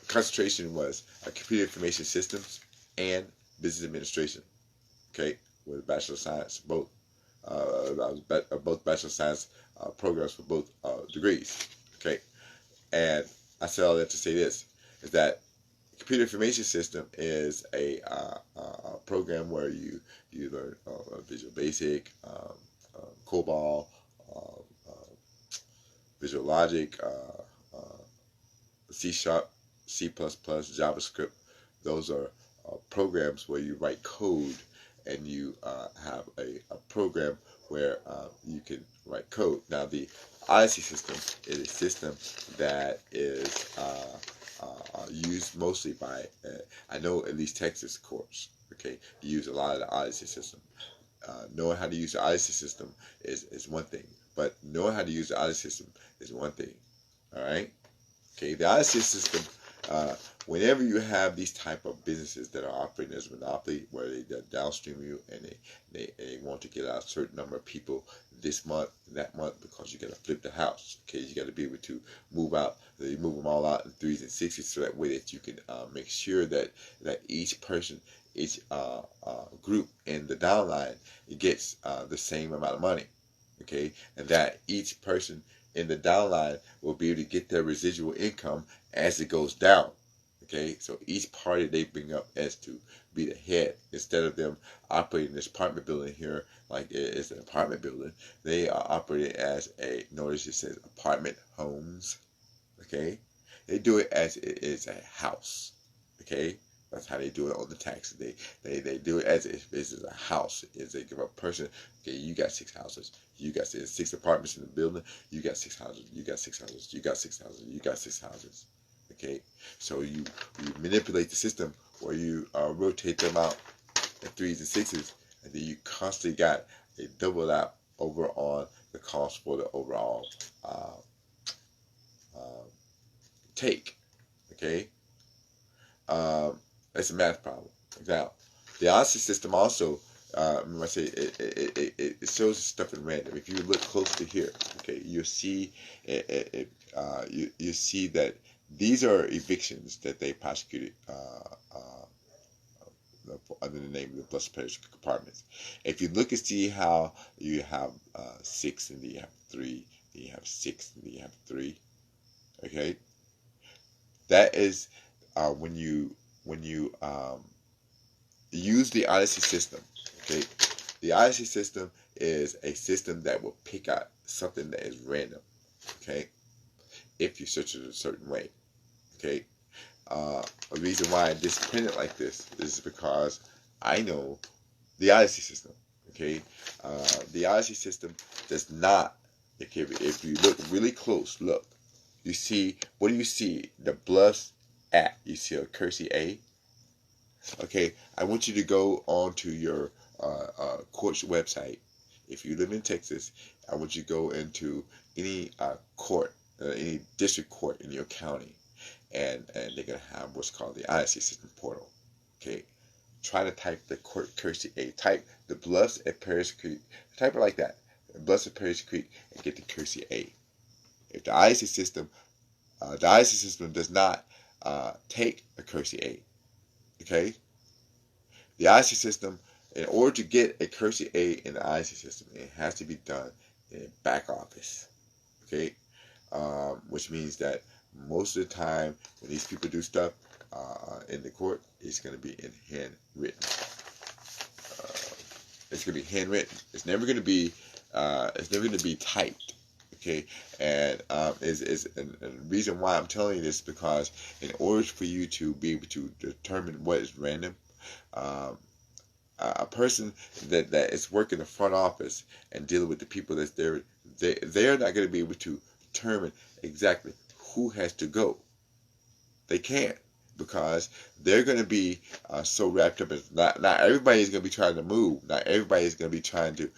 A: concentration was computer information systems and business administration. Okay, with Bachelor of Science, both both Bachelor of Science programs for both degrees. Okay, and I said all that to say this, is that computer information system is a program where you learn Visual Basic, COBOL, Visual Logic, C#, C++, JavaScript. Those are programs where you write code, and you have a program where you can write code. Now, the ISC system is a system that is used mostly by, I know at least Texas courts. Okay, use a lot of the ISC system. Knowing how to use the ISC system is one thing, but knowing how to use the ISC system is one thing. All right. Okay, the ISC system. Whenever you have these type of businesses that are operating as a monopoly, where they downstream you and they want to get out a certain number of people this month, that month, because you got to flip the house. Okay, you got to be able to move out. You move them all out in 3s and 6s, so that way that you can make sure that each person, each group in the downline, gets the same amount of money. Okay, and that each person in the downline will be able to get their residual income as it goes down. Okay, so each party they bring up as to be the head, instead of them operating this apartment building here like it's an apartment building, they are operating as a, notice it says apartment homes. Okay, they do it as it is a house. Okay, that's how they do it on the taxes. They do it as if this is a house. Is they give a person, okay, you got 6 houses, you got 6 apartments in the building, you got 6 houses, you got 6 houses, you got 6 houses, you got 6 houses. Okay, so you manipulate the system where you rotate them out in 3s and 6s, and then you constantly got a double out over on the cost for the overall take. Okay, it's a math problem. Now, the ISC system also, remember I say it shows stuff in random. If you look closely here, okay, you'll see you see that these are evictions that they prosecuted under the name of the Blessed Parish Compartments. If you look and see how you have 6, and then you have 3, then you have 6, and then you have 3. Okay, that is when you use the ISC system. Okay, the ISC system is a system that will pick out something that is random. Okay, if you search it a certain way. Okay, a reason why I just print it like this is because I know the ISC system. Okay, the ISC system does not. Okay, if you look really close, look, you see, what do you see? The plus at, you see a cursor A. Okay, I want you to go on to your court's website. If you live in Texas, I want you to go into any court, any district court in your county, and they're gonna have what's called the ISC system portal. Okay, try to type the Kersey A. Type the Bluffs at Paris Creek. Type it like that. Bluffs at Paris Creek and get the Kersey A. If the IC system does not take a Kersey A, okay? The IC system, in order to get a Kersey A in the IC system, it has to be done in back office, okay? Which means that most of the time when these people do stuff in the court, it's going to be in handwritten. It's going to be handwritten. It's never going to be typed. Okay, and the reason why I'm telling you this is because in order for you to be able to determine what is random, a person that is working the front office and dealing with the people that's there, they're not going to be able to determine exactly who has to go. They can't, because they're going to be so wrapped up in not everybody is going to be trying to move. Not everybody is going to be trying to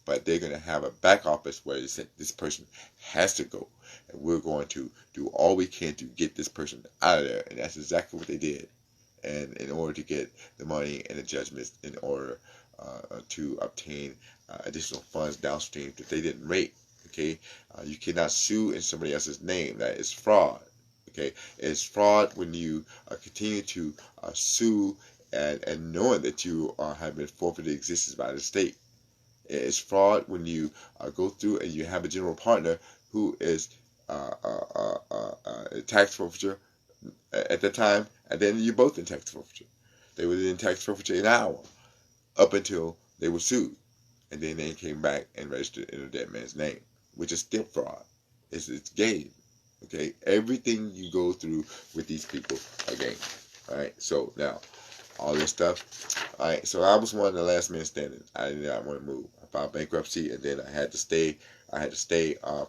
A: but they're going to have a back office where they say this person has to go, and we're going to do all we can to get this person out of there. And that's exactly what they did. And in order to get the money and the judgments, in order to obtain additional funds downstream that they didn't rate. Okay, you cannot sue in somebody else's name. That is fraud. Okay, it's fraud when you continue to sue and knowing that you have been forfeited existence by the state. It's fraud when you go through and you have a general partner who is tax forfeiture at the time, and then you're both in tax forfeiture. They were in tax forfeiture an hour up until they were sued, and then they came back and registered in a dead man's name, which is still fraud. It's game. Okay, everything you go through with these people are game. All right, so now all this stuff. All right, so I was one of the last men standing. I did not want to move. I filed bankruptcy, and then I had to stay.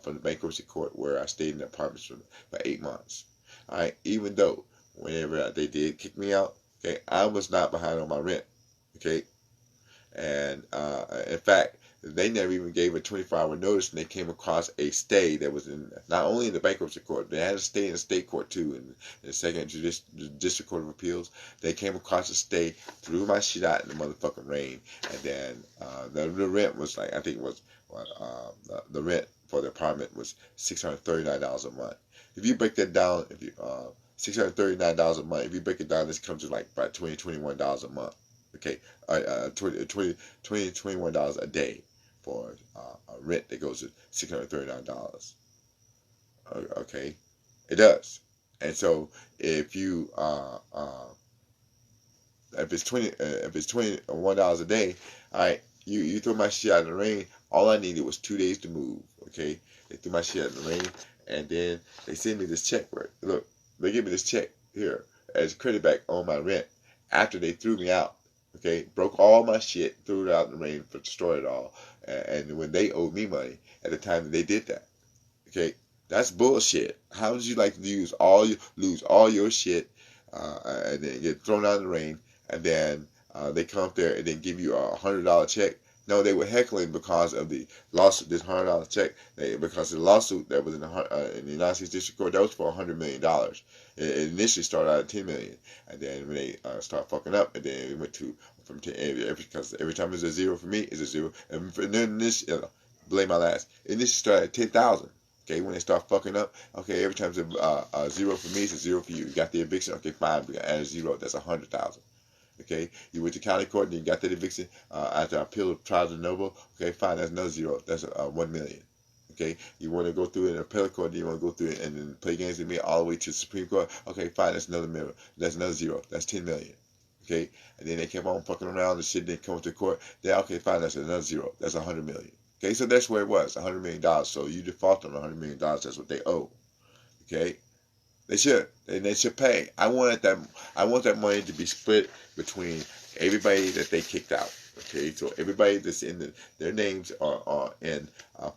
A: From the bankruptcy court, where I stayed in the apartments for 8 months. All right, even though whenever they did kick me out, okay, I was not behind on my rent. Okay, and in fact, they never even gave a 24-hour notice, and they came across a stay that was in not only in the bankruptcy court, they had a stay in the state court too, in the second district court of appeals. They came across a stay, threw my shit out in the motherfucking rain, and then the rent was like, I think it was the rent for the apartment was $639 a month. If you break that down, if you $639 a month, if you break it down, this comes to like about $21 a month. Okay, $21 a day for a rent that goes to $639. Okay, it does. And so if you if it's $21 a day, all right, you throw my shit out in the rain. All I needed was 2 days to move. Okay, they threw my shit out in the rain, and then they send me this check. Right, look, they give me this check here as credit back on my rent after they threw me out. Okay, broke all my shit, threw it out in the rain, destroyed it all, and when they owed me money at the time that they did that. Okay, that's bullshit. How would you like to lose all your shit and then get thrown out in the rain, and then they come up there and then give you a $100 check? No, they were heckling because of the lawsuit, this $100 check. Because of the lawsuit that was in the United States District Court, that was for $100 million. It initially started out at $10 million, and then when they start fucking up, and then it went to from 10. Because every time there's a zero for me, it's a zero. And then this, blame my last. It initially started at 10,000. Okay, when they start fucking up, okay, every time there's a zero for me, it's a zero for you. You got the eviction, okay, fine, we got add a zero. That's 100,000. Okay, you went to county court and you got that eviction after appeal of trial de novo. Okay, fine, that's no zero. That's 1 million. Okay, you want to go through an appellate court, you want to go through it and then play games with me all the way to the Supreme Court. Okay, fine, that's another million. That's another zero. That's 10 million. Okay, and then they kept on fucking around and shit. They come to court. Then okay, fine, that's another zero. That's 100 million. Okay, so that's where it was, $100 million. So you default on $100 million. That's what they owe. Okay. They should. And they should pay. I want that money to be split between everybody that they kicked out. Okay, so everybody that's in their names are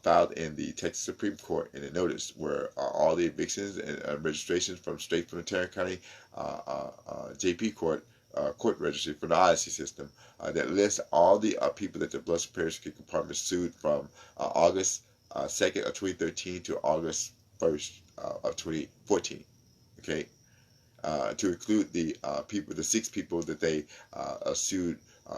A: filed in the Texas Supreme Court in a notice where all the evictions and registrations straight from the Tarrant County JP Court registry for the Odyssey system that lists all the people that the Bluffs Parish Creek Department sued from August 2nd of 2013 to August 1st of 2014. Okay, to include the people, the 6 people that they sued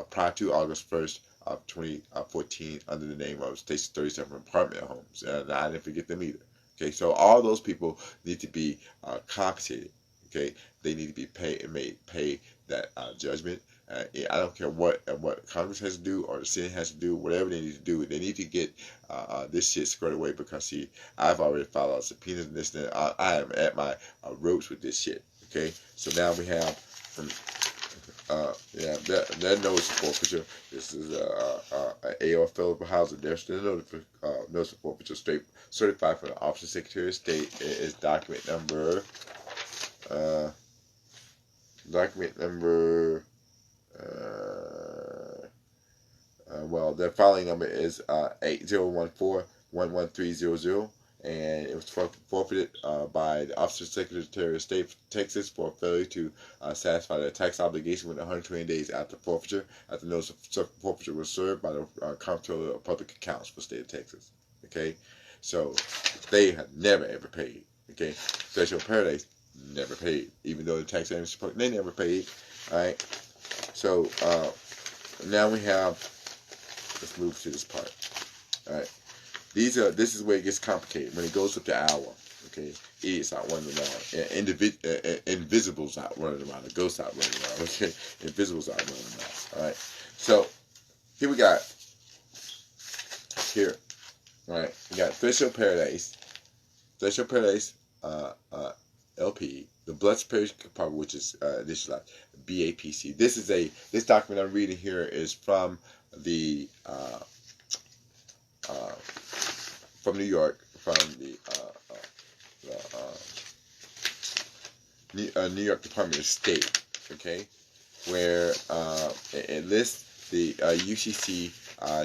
A: prior to August 1st of 2014 under the name of Station 37 Apartment Homes. And I didn't forget them either. Okay, so all those people need to be compensated. Okay, they need to be paid and pay that judgment. I don't care what Congress has to do or the Senate has to do, whatever they need to do. They need to get this shit squared away because, see, I've already filed out subpoenas and this and that. I am at my ropes with this shit. Okay, so now we have yeah, that notice of forfeiture. This is AR Philip Hauser. There's still notice of forfeiture certified from the Office of Secretary of State. It is document number well, their filing number is 8014-11300, and it was forfeited by the Office of Secretary of State of Texas for failure to satisfy their tax obligation within 120 days after forfeiture, after notice of forfeiture was served by the Comptroller of Public Accounts for the state of Texas. Okay, so they have never ever paid. Okay, Threshold Paradise never paid, even though the tax administration they never paid. All right, so now we have. Let's move to this part. All right, this is where it gets complicated when it goes up to hour. Okay, idiots out running around, invisibles out running around, the ghosts out running around. Okay, invisibles out running around. All right, so here we got here. All right, we got Threshold Paradise, LP, the Blessed Parish Compartment, which is initialized BAPC. This document I'm reading here is from the from New York, from the New York Department of State. Okay, where it lists the UCC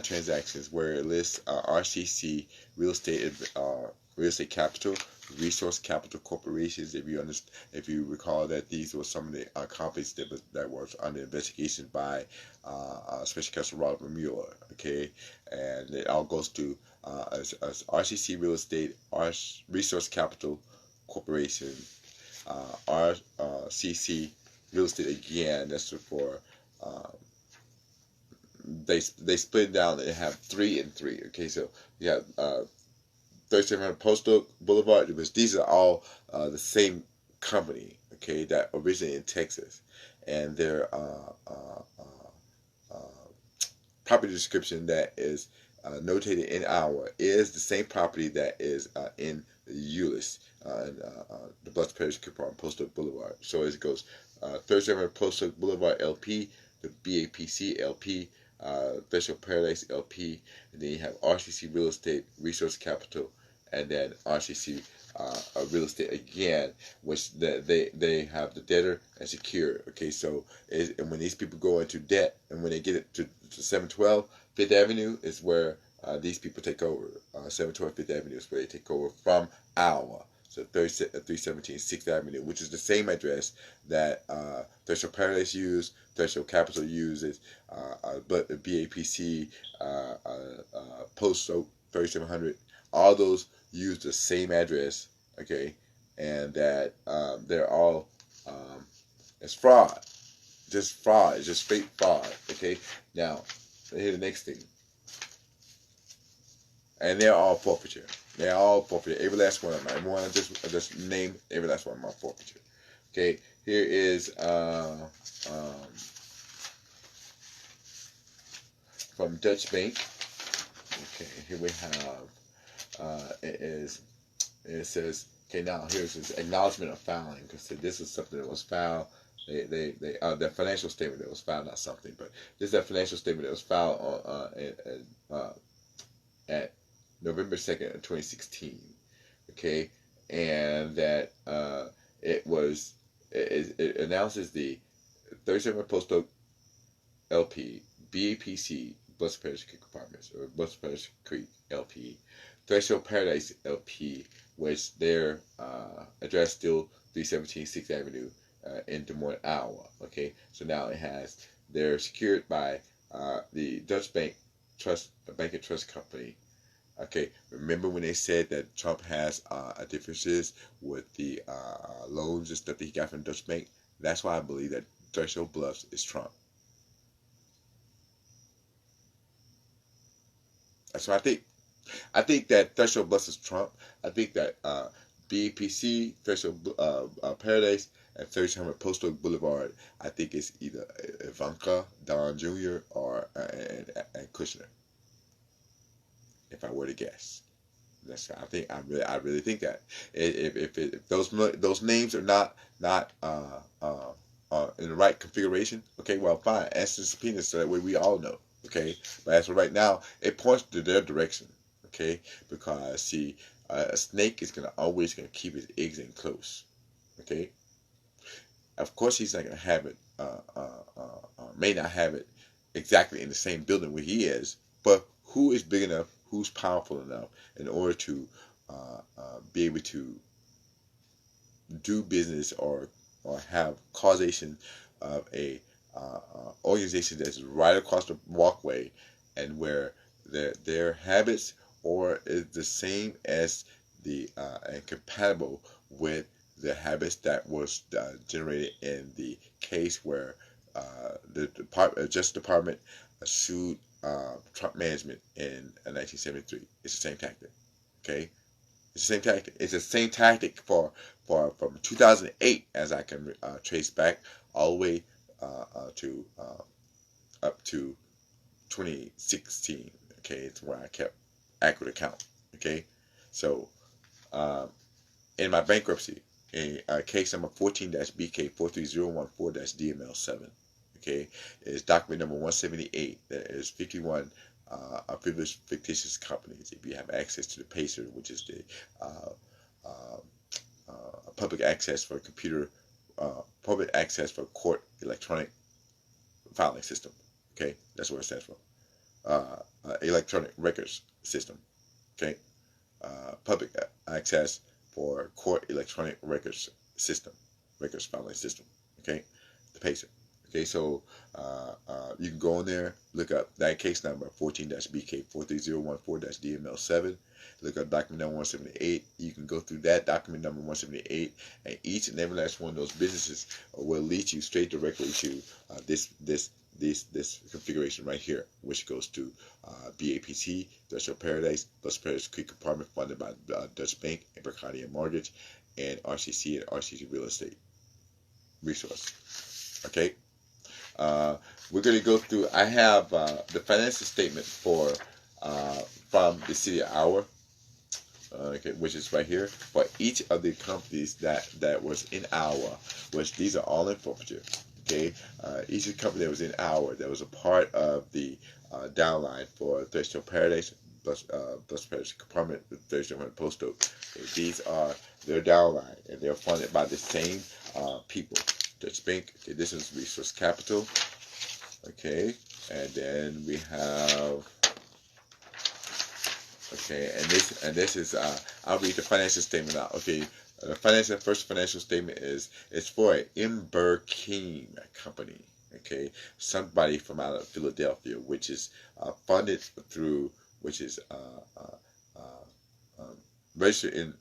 A: transactions, where it lists RCC real estate capital, resource capital corporations. If you recall that these were some of the companies that was under investigation by Special Counsel Robert Mueller. Okay, and it all goes to as RCC Real Estate, Resource Capital Corporation, RCC Real Estate again. That's for they split down and have 3 and 3. Okay, so you have 3700 Post Oak Boulevard, because these are all the same company, okay, that originated in Texas, and their property description that is notated in Iowa is the same property that is in Euless, the Blessed Parish Compartment, Post Oak Boulevard. So as it goes, 3700 Post Oak Boulevard LP, the BAPC LP, Threshold Paradise LP, and then you have RCC Real Estate, Resource Capital, and then RCC Real Estate again, which they have the debtor and secure. Okay, so and when these people go into debt, and when they get it to 712 Fifth Avenue is where these people take over. 712 Fifth Avenue is where they take over from Iowa. So 317 6th Avenue, which is the same address that Threshold Paradise used, Threshold Capital uses, but the BAPC, Post Oak 3700, all those use the same address. Okay, and that they're all it's fraud, just fraud. It's just straight fraud. Okay, now here's the next thing, and they're all forfeiture. They're all forfeiture. Every last one of them. Everyone I just named, every last one of them are forfeiture. Okay, here is from Dutch Bank. Okay, here we have it says, okay, now here's his acknowledgement of filing, because this is something that was filed. The financial statement that was filed, not something, but this is that financial statement that was filed on at November 2nd of 2016. Okay, and that it announces the 37 Post Oak LP, BAPC, Blessed Parish Creek Apartments, or Blessed Parish Creek LP, Threshold Paradise LP, which their address still 317 6th Avenue in Des Moines, Iowa. Okay, so now they're secured by the Dutch Bank and Trust Company, Okay, remember when they said that Trump has differences with the loans and stuff that he got from Deutsche Bank? That's why I believe that Threshold Bluffs is Trump. That's what I think. I think that Threshold Bluffs is Trump. I think that BAPC, Threshold Paradise, and 3700 Post Oak Boulevard, I think it's either Ivanka, Don Jr., or and Kushner, if I were to guess. That's I really think that if those names are not in the right configuration, okay, well fine. Answer the subpoena so that way we all know, okay. But as of right now, it points to their direction, okay, because see, a snake is always gonna keep his eggs in close, okay. Of course, he's not gonna have it. May not have it exactly in the same building where he is, but who is big enough, who's powerful enough in order to be able to do business or have causation of a organization that's right across the walkway, and where their habits or is the same as the and compatible with the habits that was generated in the case where the Justice Department sued Trump management in 1973. It's the same tactic. Okay, it's the same tactic. It's the same tactic for from 2008, as I can trace back all the way to up to 2016. Okay, it's where I kept accurate account. Okay, so in my bankruptcy, in case number 14-BK43014-DML7, okay, is document number 178. That is 51 fictitious companies. If you have access to the PACER, which is the public access for computer, public access for court electronic filing system. Okay, that's what it stands for. Electronic records system. Okay, public access for court electronic records system, records filing system. Okay, the PACER. Okay, so you can go in there, look up that case number 14-BK43014-DML7. Look up document number 178. You can go through that document number 178, and each and every last one of those businesses will lead you straight directly to this configuration right here, which goes to BAPC, Threshold Paradise, plus Paradise Creek Apartment, funded by Dutch Bank, Abercrombie Mortgage, and RCC and RCC Real Estate Resource. Okay, we're going to go through. I have the financial statement for from the city of Iowa, okay, which is right here, for each of the companies that was in Iowa, which these are all in forfeiture. Okay, each company that was in Iowa that was a part of the downline for Threshold Paradise, plus Paradise Apartment, 3700 Post Oak. Okay, these are their downline, and they're funded by the same people. Dutch Bank. Okay, this is Resource Capital. Okay, and then we have. Okay, and this is I'll read the financial statement out. Okay, the first financial statement is for an Ember King company. Okay, somebody from out of Philadelphia, which is funded through, which is registered in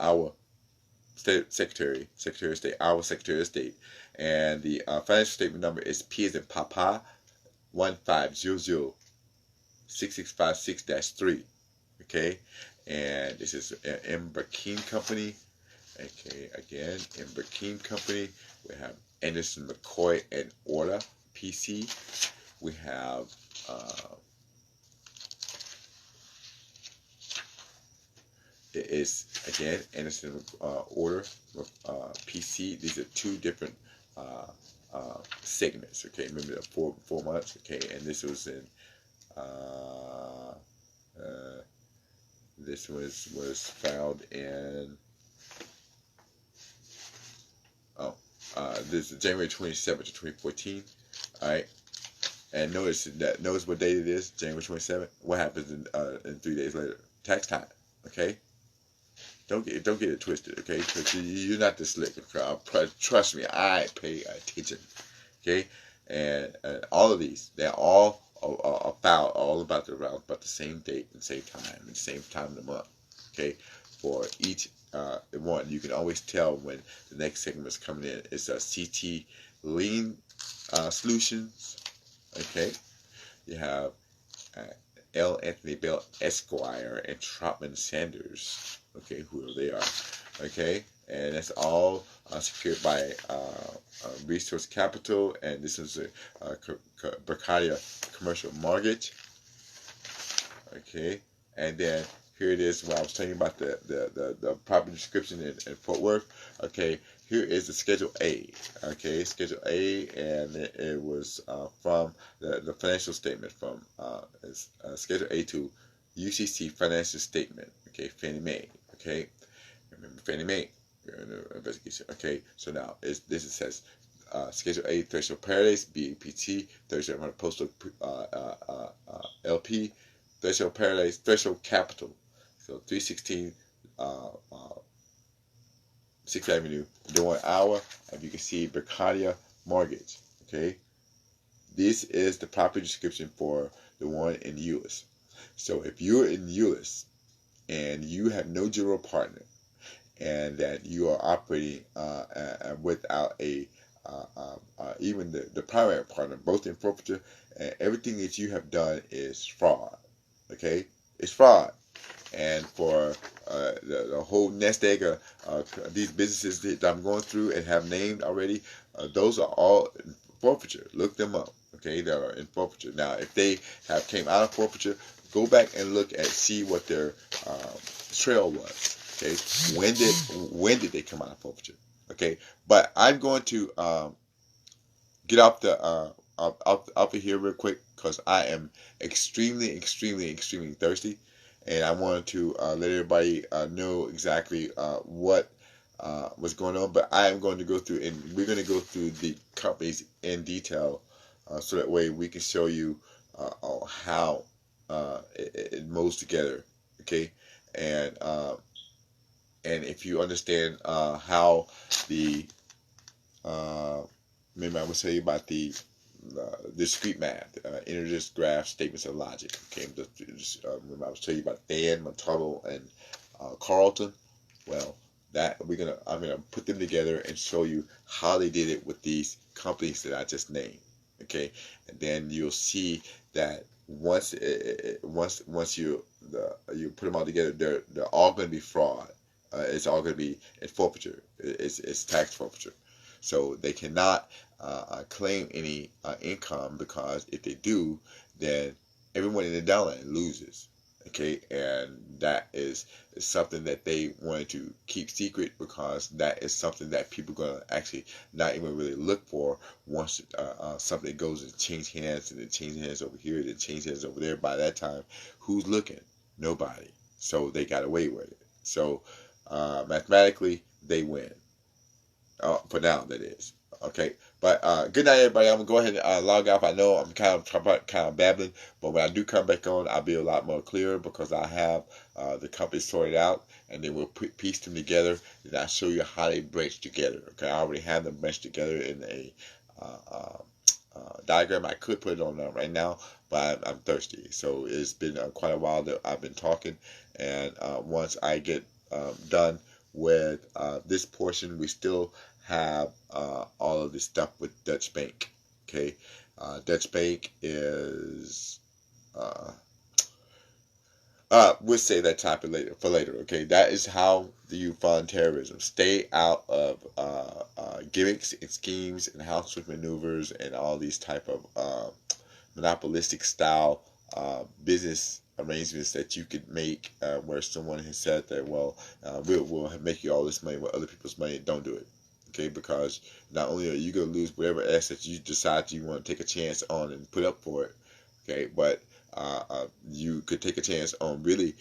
A: our Secretary of State, Iowa Secretary of State, and the financial statement number is P as in Papa 1500-6656-3. Okay, and this is an Ember King company. Okay, again, Ember King company. We have Anderson McCoy and Orla PC. We have it is again Anderson Order PC. These are two different segments. Okay, remember the 4 months. Okay, and this was in this was found in this is January 27th, 2014. All right, and notice what date it is. January 27th. What happens in 3 days later? Tax time. Okay. Don't get it twisted, okay? Because you're not this slick. Trust me, I pay attention, okay? And all of these, they're all filed all about the same date and same time and same time of the month. Okay, for each one, you can always tell when the next segment is coming in. It's a CT Lean Solutions. Okay, you have uh, L. Anthony Bell Esquire and Trotman Sanders. Okay, whoever they are. Okay, and that's all secured by Resource Capital, and this is a Berkadia commercial mortgage. Okay, and then here it is when I was telling you about the property description in Fort Worth. Okay, here is the Schedule A. Okay, Schedule A, and it was from the financial statement from Schedule A to UCC financial statement. Okay, Fannie Mae. Okay, remember Fannie Mae investigation. Okay, so now this it says Schedule A threshold paradise BAPT threshold postal LP threshold paradise threshold capital. So 316 6th Avenue, Des Moines, Iowa. And you can see Berkadia Mortgage. Okay, this is the property description for the one in Euless. So if you're in Euless and you have no general partner, and that you are operating without a even the primary partner, both in forfeiture, and everything that you have done is fraud. Okay, it's fraud. And for the whole nest egg of these businesses that I'm going through and have named already, those are all in forfeiture. Look them up. Okay, they are in forfeiture. Now, if they have came out of forfeiture, go back and look at see what their trail was. Okay, when did they come out of forfeiture? Okay, but I'm going to get off the off of here real quick because I am extremely thirsty, and I wanted to let everybody know exactly what was going on. But I am going to go through, and we're going to go through the companies in detail, so that way we can show you how it moves together. Okay, and if you understand how the remember I was telling you about the discrete math, integers, graphs, statements of logic. Okay, remember I was telling you about Dan, Montalvo, and Carlton. Well, I'm gonna put them together and show you how they did it with these companies that I just named. Okay, and then you'll see that once you put them all together, they're all going to be fraud. It's all going to be in forfeiture. It's tax forfeiture. So they cannot claim any income, because if they do, then everyone in the downline loses. Okay, and that is something that they wanted to keep secret, because that is something that people are going to actually not even really look for once something goes and change hands, and then change hands over here, then change hands over there. By that time, who's looking? Nobody. So they got away with it. So mathematically, they win. For now, that is. Okay, but good night, everybody. I'm gonna go ahead and log off. I know I'm kind of babbling, but when I do come back on, I'll be a lot more clearer, because I have the company sorted out, and then we'll piece them together, and I'll show you how they branch together. Okay, I already have them branched together in a diagram. I could put it on right now, but I'm thirsty, so it's been quite a while that I've been talking, and once I get done with this portion, we still have all of this stuff with Dutch Bank. Okay, Dutch Bank is we'll say that topic later for later. Okay, that is how you fund terrorism. Stay out of gimmicks and schemes and house trick maneuvers and all these type of monopolistic style business arrangements that you could make, where someone has said that, well, we'll make you all this money with other people's money. Don't do it. Okay, because not only are you going to lose whatever assets you decide you want to take a chance on and put up for it, okay, but you could take a chance on really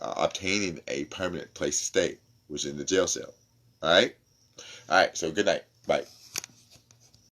A: obtaining a permanent place to stay, which is in the jail cell. All right? All right, so good night. Bye.